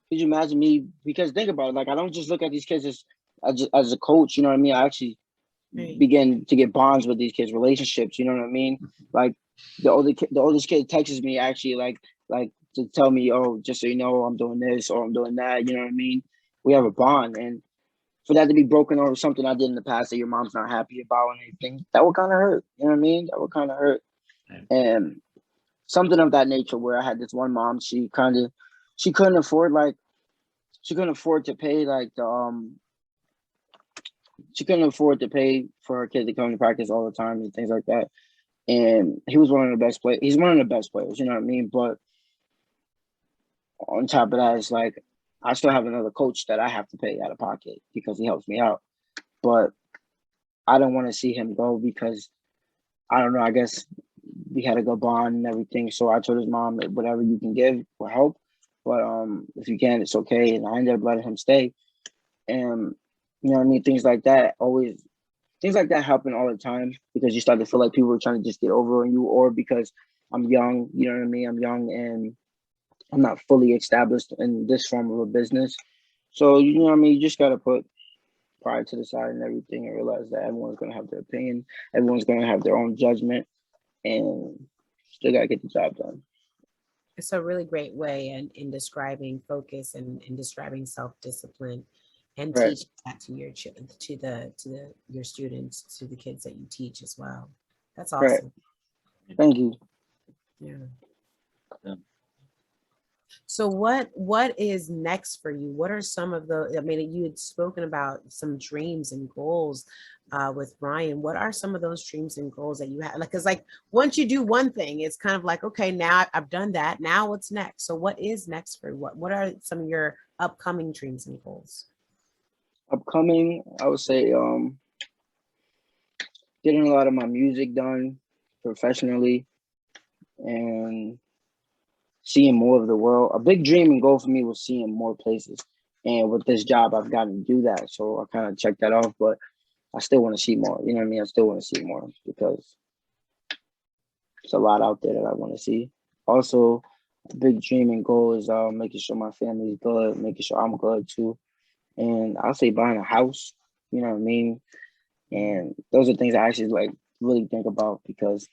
Could you imagine me? Because think about it. Like, I don't just look at these kids as a coach. You know what I mean? I actually begin to get bonds with these kids, relationships. You know what I mean? Like the oldest kid texts me actually like to tell me, oh, just so you know, I'm doing this or I'm doing that. You know what I mean? We have a bond, and for that to be broken over something I did in the past that your mom's not happy about and anything, that would kind of hurt. You know what I mean? That would kind of hurt. And something of that nature, where I had this one mom, she couldn't afford, like, she couldn't afford to pay like the she couldn't afford to pay for her kid to come to practice all the time and things like that. And he was one of the best players. He's one of the best players, you know what I mean? But on top of that, it's like I still have another coach that I have to pay out of pocket because he helps me out. But I don't want to see him go because I don't know. I guess we had a good bond and everything. So I told his mom that whatever you can give will help. But if you can, it's okay. And I ended up letting him stay. And you know what I mean? Things like that happen all the time because you start to feel like people are trying to just get over on you, or because I'm young, you know what I mean? I'm young and I'm not fully established in this form of a business. So, you know what I mean? You just got to put pride to the side and everything and realize that everyone's going to have their opinion. Everyone's going to have their own judgment and still got to get the job done. It's a really great way in describing focus and in describing self-discipline and Right. teaching that to your your students, to the kids that you teach as well. That's awesome. Right. Thank you. Yeah. Yeah. So what is next for you? What are some of the, I mean, you had spoken about some dreams and goals with Ryan. What are some of those dreams and goals that you have? Like, cause like once you do one thing, it's kind of like, okay, now I've done that. Now what's next? So what is next for you? What are some of your upcoming dreams and goals? Upcoming, I would say getting a lot of my music done professionally and seeing more of the world. A big dream and goal for me was seeing more places. And with this job, I've gotten to do that. So I kind of checked that off, but I still want to see more. You know what I mean? I still want to see more because there's a lot out there that I want to see. Also, a big dream and goal is making sure my family's good, making sure I'm good too. And I'll say buying a house, you know what I mean? And those are things I actually like really think about because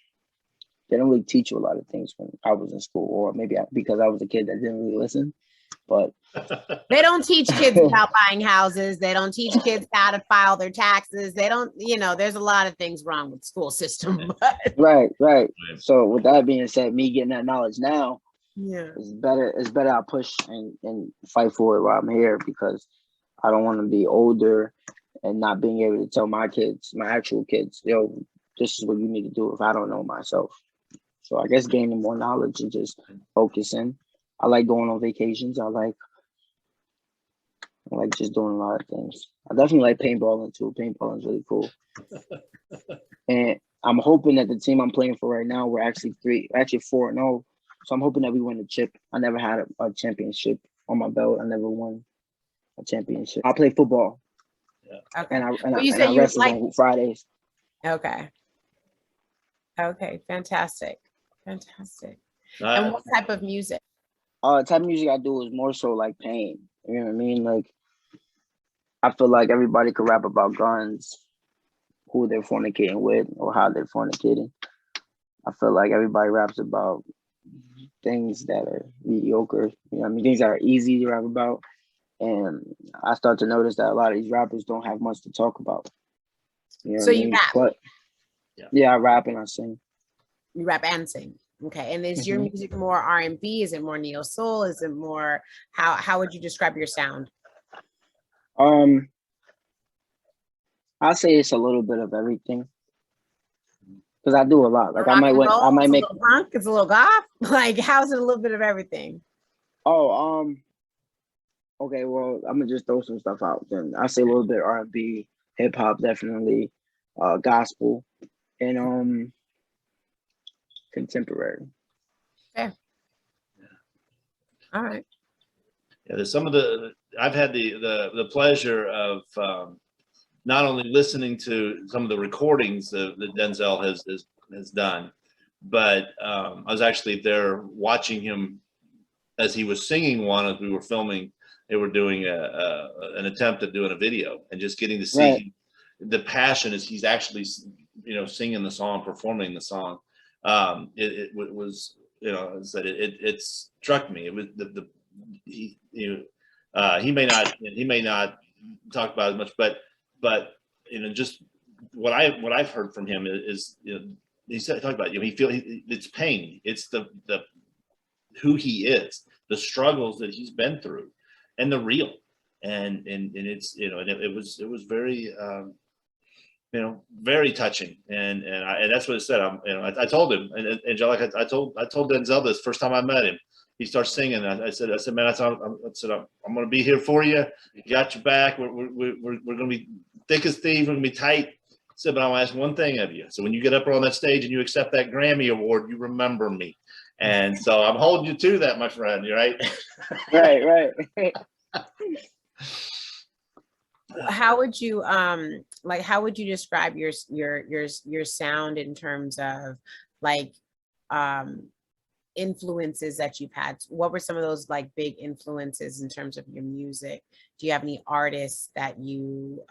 they don't really teach you a lot of things when I was in school, or maybe because I was a kid that didn't really listen. But they don't teach kids about buying houses. They don't teach kids how to file their taxes. They don't, you know, there's a lot of things wrong with the school system. But right. So with that being said, me getting that knowledge now, yeah, it's better I push and fight for it while I'm here because I don't want to be older and not being able to tell my kids, my actual kids, yo, this is what you need to do if I don't know myself. So I guess gaining more knowledge and just focusing. I like going on vacations. I like just doing a lot of things. I definitely like paintballing too. Paintballing is really cool. And I'm hoping that the team I'm playing for right now, we're actually 4-0. So I'm hoping that we win the chip. I never had a championship on my belt. I never won a championship. I play football. Yeah. Okay. And I wrestle on Fridays. Okay. Okay. Fantastic. And what type of music? Type of music I do is more so like pain. You know what I mean? Like, I feel like everybody could rap about guns, who they're fornicating with, or how they're fornicating. I feel like everybody raps about things that are mediocre. You know what I mean? Things that are easy to rap about. And I start to notice that a lot of these rappers don't have much to talk about. You know so what I you mean? rap? But yeah, I rap and I sing. You rap and sing. Okay. And is your music more R&B? Is it more neo soul? Is it more, how would you describe your sound? I'll say it's a little bit of everything. Because I do a lot. Like I might make a little punk, it's a little goth. Like, how's it a little bit of everything? Oh, okay, well, I'm gonna just throw some stuff out then. I say a little bit R&B, hip hop definitely, gospel, and contemporary. Okay. All right. Yeah, there's some of I've had the pleasure of not only listening to some of the recordings that Denzell has done, but I was actually there watching him as he was singing one as we were filming. They were doing an attempt at doing a video and just getting to see the passion as he's actually, you know, singing the song, performing the song. It was, you know, it struck me. It was he may not talk about as much, but you know, just what I've heard from him is, you know, he talked about, you know, it's pain. It's the who he is, the struggles that he's been through, and the real. And it's, you know, and it was very, you know, very touching. And that's what it said. I told him, and Angelica, I told Denzel this first time I met him. He starts singing. I said, man, I'm going to be here for you. Got your back. We're going to be thick as thieves. We're going to be tight. I said, but I'll ask one thing of you. So when you get up on that stage and you accept that Grammy award, you remember me. And so I'm holding you to that, my friend. You're right. Right. How would you how would you describe your sound in terms of like influences that you've had? What were some of those like big influences in terms of your music? Do you have any artists that you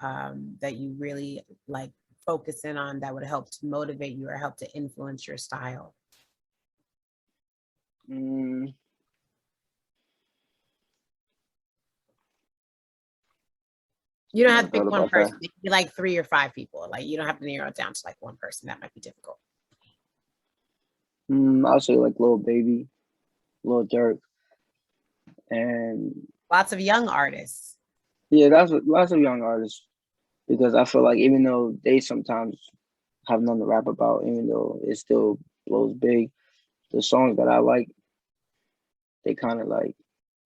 really like focus in on that would help to motivate you or help to influence your style? You don't have to pick one person. It could be like 3 or 5 people. Like you don't have to narrow it down to like one person. That might be difficult. I'll say like Lil Baby, Lil Durk, and lots of young artists. Yeah, that's lots of young artists, because I feel like even though they sometimes have nothing to rap about, even though it still blows big, the songs that I like, they kind of like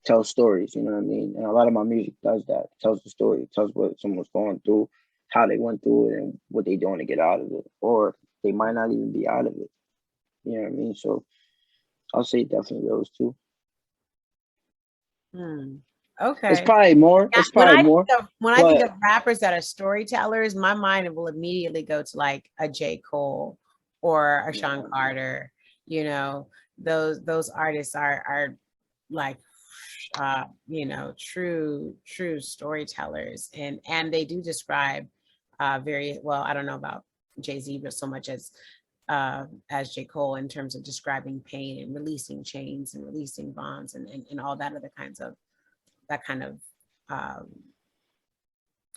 tell stories, you know what I mean? And a lot of my music does that, tells the story, tells what someone's going through, how they went through it, and what they're doing to get out of it, or they might not even be out of it. You know what I mean? So I'll say definitely those two. Okay. It's probably more. It's probably more. When I think of rappers that are storytellers, my mind will immediately go to like a J. Cole or a Sean Carter. You know, those artists are like you know, true storytellers, and they do describe very well. I don't know about Jay-Z, but so much as J. Cole in terms of describing pain and releasing chains and releasing bonds and all that other kinds of that kind of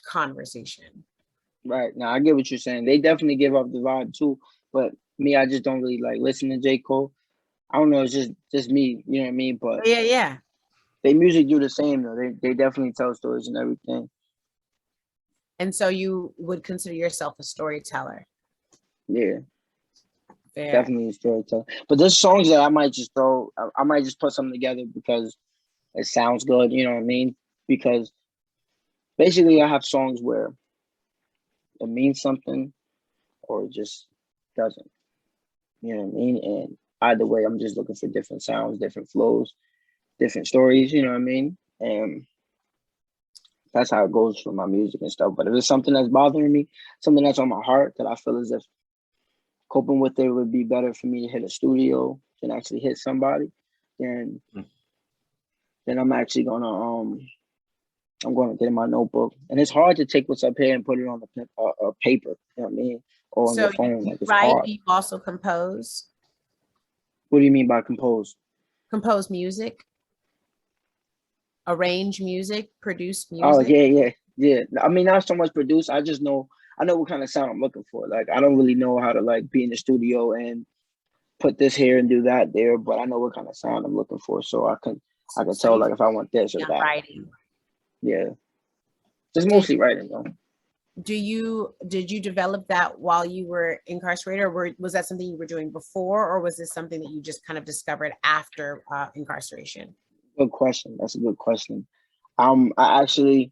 conversation. Right. Now I get what you're saying. They definitely give up the vibe too, but me, I just don't really like listen to J. Cole. I don't know, it's just me, you know what I mean? But yeah. They music do the same though. They definitely tell stories and everything. And so you would consider yourself a storyteller? Yeah. Fair. Definitely a storyteller. But there's songs that I might just throw, I might just put something together because it sounds good, you know what I mean? Because basically I have songs where it means something or it just doesn't. You know what I mean? And either way, I'm just looking for different sounds, different flows, different stories, you know what I mean? And that's how it goes for my music and stuff. But if it's something that's bothering me, something that's on my heart that I feel as if coping with it would be better for me to hit a studio than actually hit somebody, then I'm actually gonna I'm gonna get in my notebook. And it's hard to take what's up here and put it on the paper, you know what I mean? Or on your phone. Like, it's hard. Do you also compose? What do you mean by compose? Compose music, arrange music, produce music. Oh yeah. I mean, not so much produce. I know what kind of sound I'm looking for. Like, I don't really know how to like be in the studio and put this here and do that there, but I know what kind of sound I'm looking for, so I can tell like if I want this or that. Writing. Yeah, just mostly writing though. Did you develop that while you were incarcerated, or was that something you were doing before, or was this something that you just kind of discovered after incarceration? Good question. That's a good question. I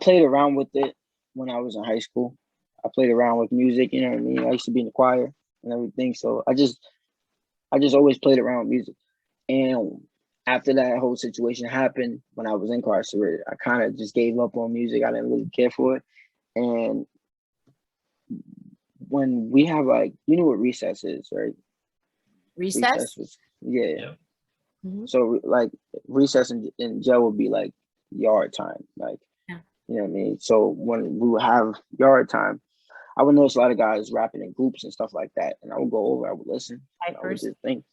played around with it when I was in high school. I played around with music, you know what I mean? I used to be in the choir and everything. So I just always played around with music. And after that whole situation happened when I was incarcerated, I kind of just gave up on music. I didn't really care for it. And when we have like, you know what recess is, right? Recess? Yeah. Mm-hmm. So like recess in jail would be like yard time, like, yeah. You know what I mean? So when we would have yard time, I would notice a lot of guys rapping in groups and stuff like that. And I would go over, I would listen. I would just think,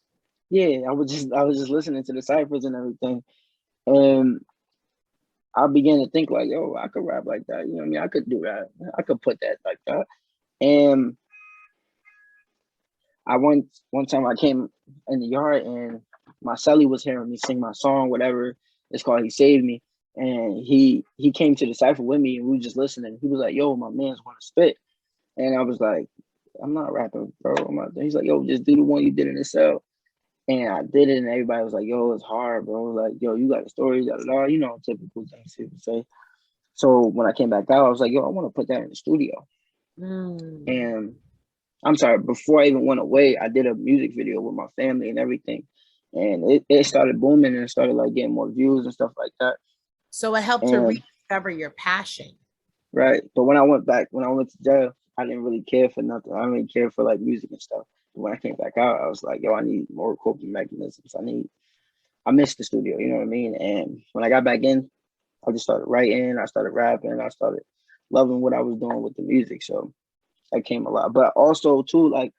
yeah, I was just listening to the ciphers and everything. And I began to think like, yo, I could rap like that. You know what I mean? I could do that. I could put that like that. And one time I came in the yard and my celly was hearing me sing my song, whatever it's called, He Saved Me. And he came to the cipher with me, and we were just listening. He was like, "Yo, my man's want to spit," and I was like, "I'm not rapping, bro." I'm not. He's like, "Yo, just do the one you did in the cell." And I did it, and everybody was like, "Yo, it's hard, bro. Like, yo, you got a story, da da da." You know, typical things people say. So when I came back out, I was like, "Yo, I want to put that in the studio." And I'm sorry, before I even went away, I did a music video with my family and everything, and it started booming and it started like getting more views and stuff like that. So it helped to rediscover your passion. Right. But when I went to jail, I didn't really care for nothing. I didn't really care for like music and stuff. But when I came back out, I was like, yo, I need more coping mechanisms. I missed the studio, you know what I mean? And when I got back in, I just started writing, I started rapping, I started loving what I was doing with the music. So that came a lot. But also too, like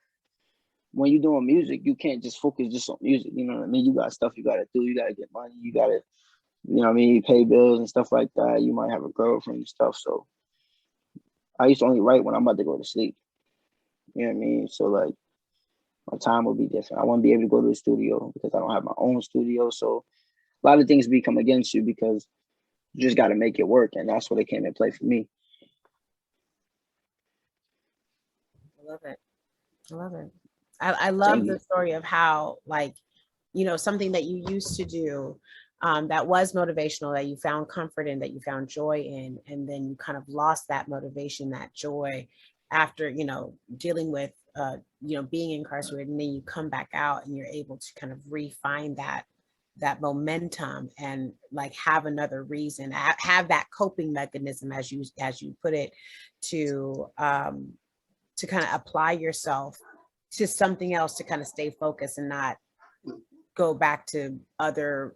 when you're doing music, you can't just focus just on music. You know what I mean? You got stuff you gotta do, you gotta get money, you gotta, you know what I mean, you pay bills and stuff like that. You might have a girlfriend and stuff. So I used to only write when I'm about to go to sleep. You know what I mean? So like my time will be different. I want to be able to go to the studio because I don't have my own studio. So a lot of things become against you because you just got to make it work. And that's what it came in play for me. I love it. I love it. I love the story of how, like, you know, something that you used to do that was motivational, that you found comfort in, that you found joy in, and then you kind of lost that motivation, that joy after, you know, dealing with, you know, being incarcerated, and then you come back out and you're able to kind of refine that momentum and like have another reason, have that coping mechanism, as you put it, to kind of apply yourself to something else, to kind of stay focused and not go back to other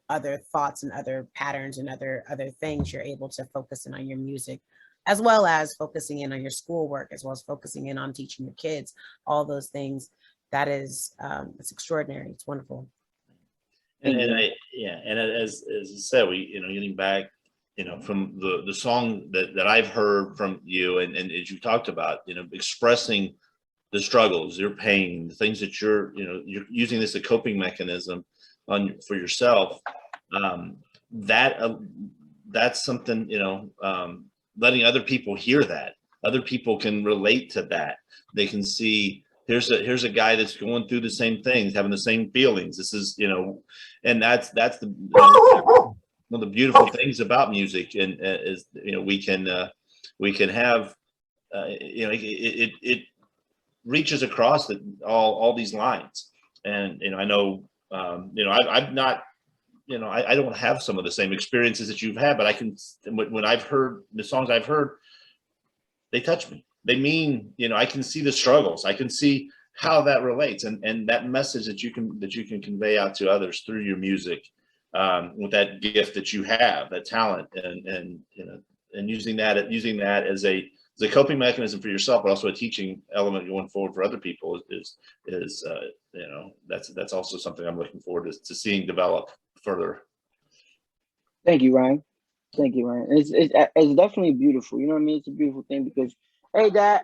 thoughts and other patterns and other things. You're able to focus in on your music, as well as focusing in on your schoolwork, as well as focusing in on teaching your kids, all those things. That is, it's extraordinary. It's wonderful. And as I said, we, you know, getting back, you know, from the song that I've heard from you, and as you talked about, you know, expressing the struggles, your pain, the things that you're using this as a coping mechanism for yourself. That's something, you know, letting other people hear that. Other people can relate to that. They can see here's a guy that's going through the same things, having the same feelings. This is, you know, and that's one of the beautiful things about music, and is, you know, we can have, you know, it reaches across all these lines. And, you know, I know, you know, I'm not, you know, I don't have some of the same experiences that you've had, but I can, when I've heard the songs I've heard, they touch me. They mean, you know, I can see the struggles. I can see how that relates, and that message that you can convey out to others through your music, with that gift that you have, that talent, and you know, and using that as a coping mechanism for yourself, but also a teaching element going forward for other people is you know, that's also something I'm looking forward to seeing develop further. Thank you, Ryan. Thank you, Ryan. It's definitely beautiful. You know what I mean? It's a beautiful thing because, hey, Dad,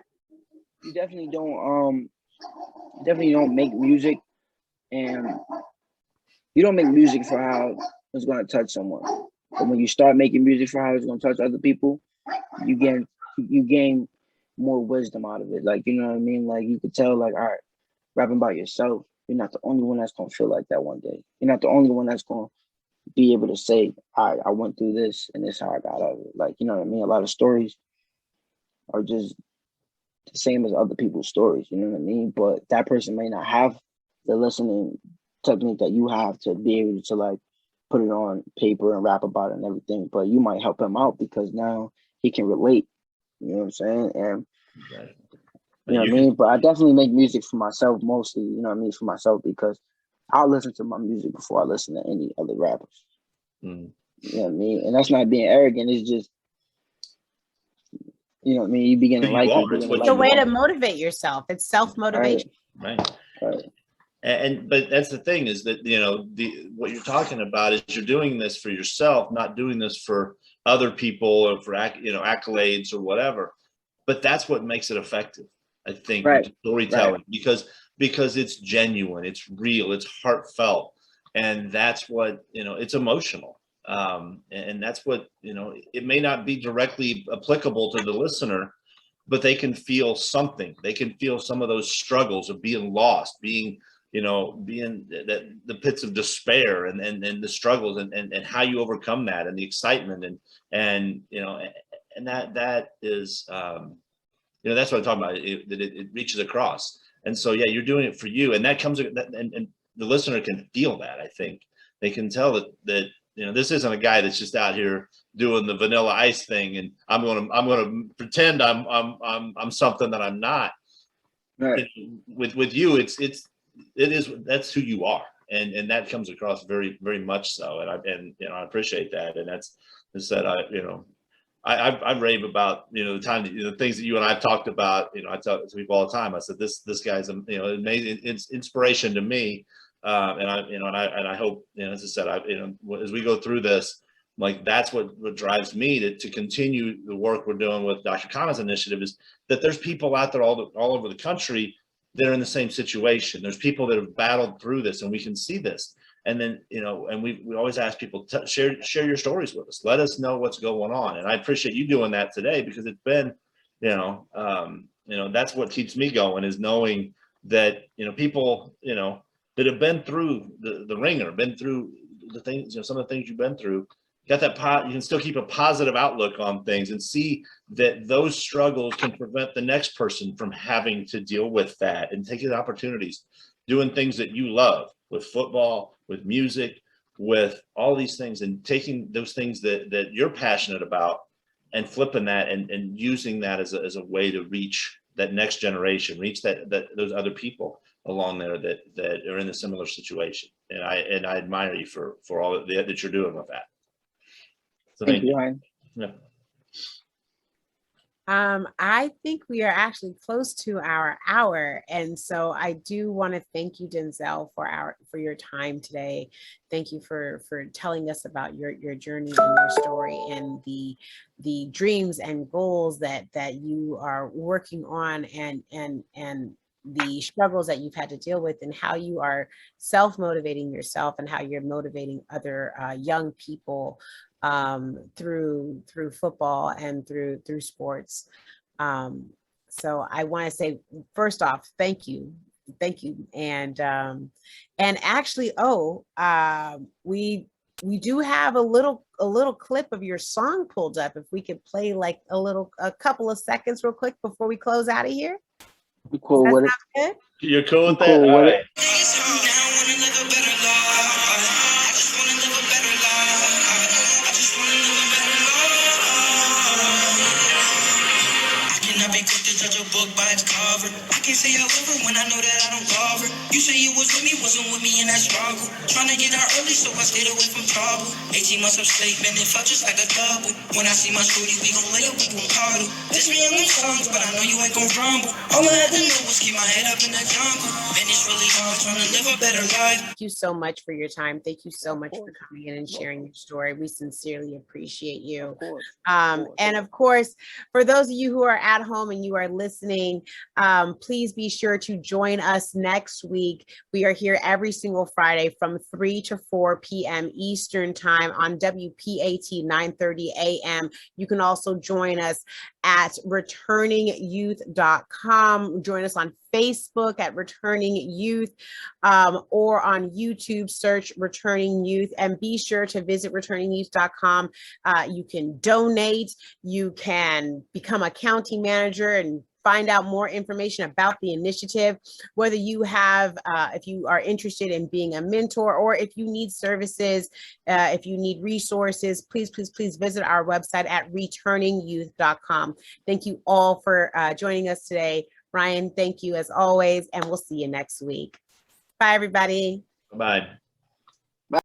you definitely don't make music, and you don't make music for how it's going to touch someone. But when you start making music for how it's going to touch other people, you gain more wisdom out of it. Like, you know what I mean? Like, you could tell, like, all right, rapping about yourself, you're not the only one that's going to feel like that one day. You're not the only one that's going to be able to say, all right, I went through this and this is how I got out of it. Like, you know what I mean? A lot of stories are just the same as other people's stories, you know what I mean? But that person may not have the listening technique that you have to be able to like put it on paper and rap about it and everything. But you might help him out because now he can relate. You know what I'm saying? And you know what I mean? But I definitely make music for myself mostly, you know what I mean, for myself, because I'll listen to my music before I listen to any other rappers. You know what I mean? And that's not being arrogant, it's just, you know what I mean, you begin to like it. It's a way to motivate yourself. It's self-motivation. Right. But that's the thing, is that, you know, what you're talking about is you're doing this for yourself, not doing this for other people or for, you know, accolades or whatever. But that's what makes it effective, I think, with storytelling, because it's genuine, it's real, it's heartfelt, and that's what, you know, it's emotional. And that's what, it may not be directly applicable to the listener, but they can feel something. They can feel some of those struggles of being lost, being the pits of despair and the struggles and how you overcome that, and the excitement and that is, that's what I'm talking about. It reaches across. And so, yeah, you're doing it for you, and that comes, and the listener can feel that. I think they can tell that this isn't a guy that's just out here doing the Vanilla Ice thing, and I'm gonna pretend I'm something that I'm not. Right. With you, that's who you are, and that comes across very, very much so. And I appreciate that, and that's that I rave about the things that you and I've talked about. I talk to people all the time. I said this guy's amazing. It's inspiration to me, and I hope, as I said, as we go through this, like, that's what drives me to continue the work we're doing with Dr. Khanna's initiative, is that there's people out there all over the country that are in the same situation. There's people that have battled through this, and we can see this. And then, and we always ask people to share your stories with us. Let us know what's going on. And I appreciate you doing that today, because it's been, that's what keeps me going, is knowing that, people, that have been through the ringer, been through the things, some of the things you've been through, got that you can still keep a positive outlook on things, and see that those struggles can prevent the next person from having to deal with that, and taking opportunities, doing things that you love, with football, with music, with all these things, and taking those things that you're passionate about and flipping that and using that as a way to reach that next generation, reach those other people along there that are in a similar situation. And I admire you for all that you're doing with that. So thank you, Ryan. Yeah. I think we are actually close to our hour. And so I do want to thank you, Denzell, for your time today. Thank you for telling us about your journey and your story, and the dreams and goals that you are working on, and the struggles that you've had to deal with, and how you are self-motivating yourself, and how you're motivating other young people through football and through sports. So I want to say, first off, thank you. And actually, we do have a little clip of your song pulled up. If we could play like a couple of seconds real quick before we close out of here. You cool with it? Good? You're cool with that? Cool All with right. it? Judge a book by its cover. I can't say I love her when I know that I don't love her. You say you was with me, wasn't with me in that struggle. Trying to get out early, so I stayed away from trouble. 18 months of sleep, man, it felt just like a double. When I see my shorty, we gon' lay up, we gon' cuddle. This me on them songs, but I know you ain't gon' rumble. All I had to know was keep my head up in the jungle. Man, it's really hard trying to live a better life. Thank you so much for your time. Thank you so much for coming in and sharing your story. We sincerely appreciate you. And of course, for those of you who are at home and you are listening, please be sure to join us next week. We are here every single Friday from 3 to 4 p.m. Eastern time on WPAT 930 a.m. You can also join us at returningyouth.com. Join us on Facebook at Returning Youth, or on YouTube, search Returning Youth, and be sure to visit returningyouth.com. You can donate, you can become a county manager and find out more information about the initiative, whether you have, if you are interested in being a mentor, or if you need services, if you need resources, please visit our website at returningyouth.com. Thank you all for joining us today. Ryan, thank you as always, and we'll see you next week. Bye, everybody. Bye.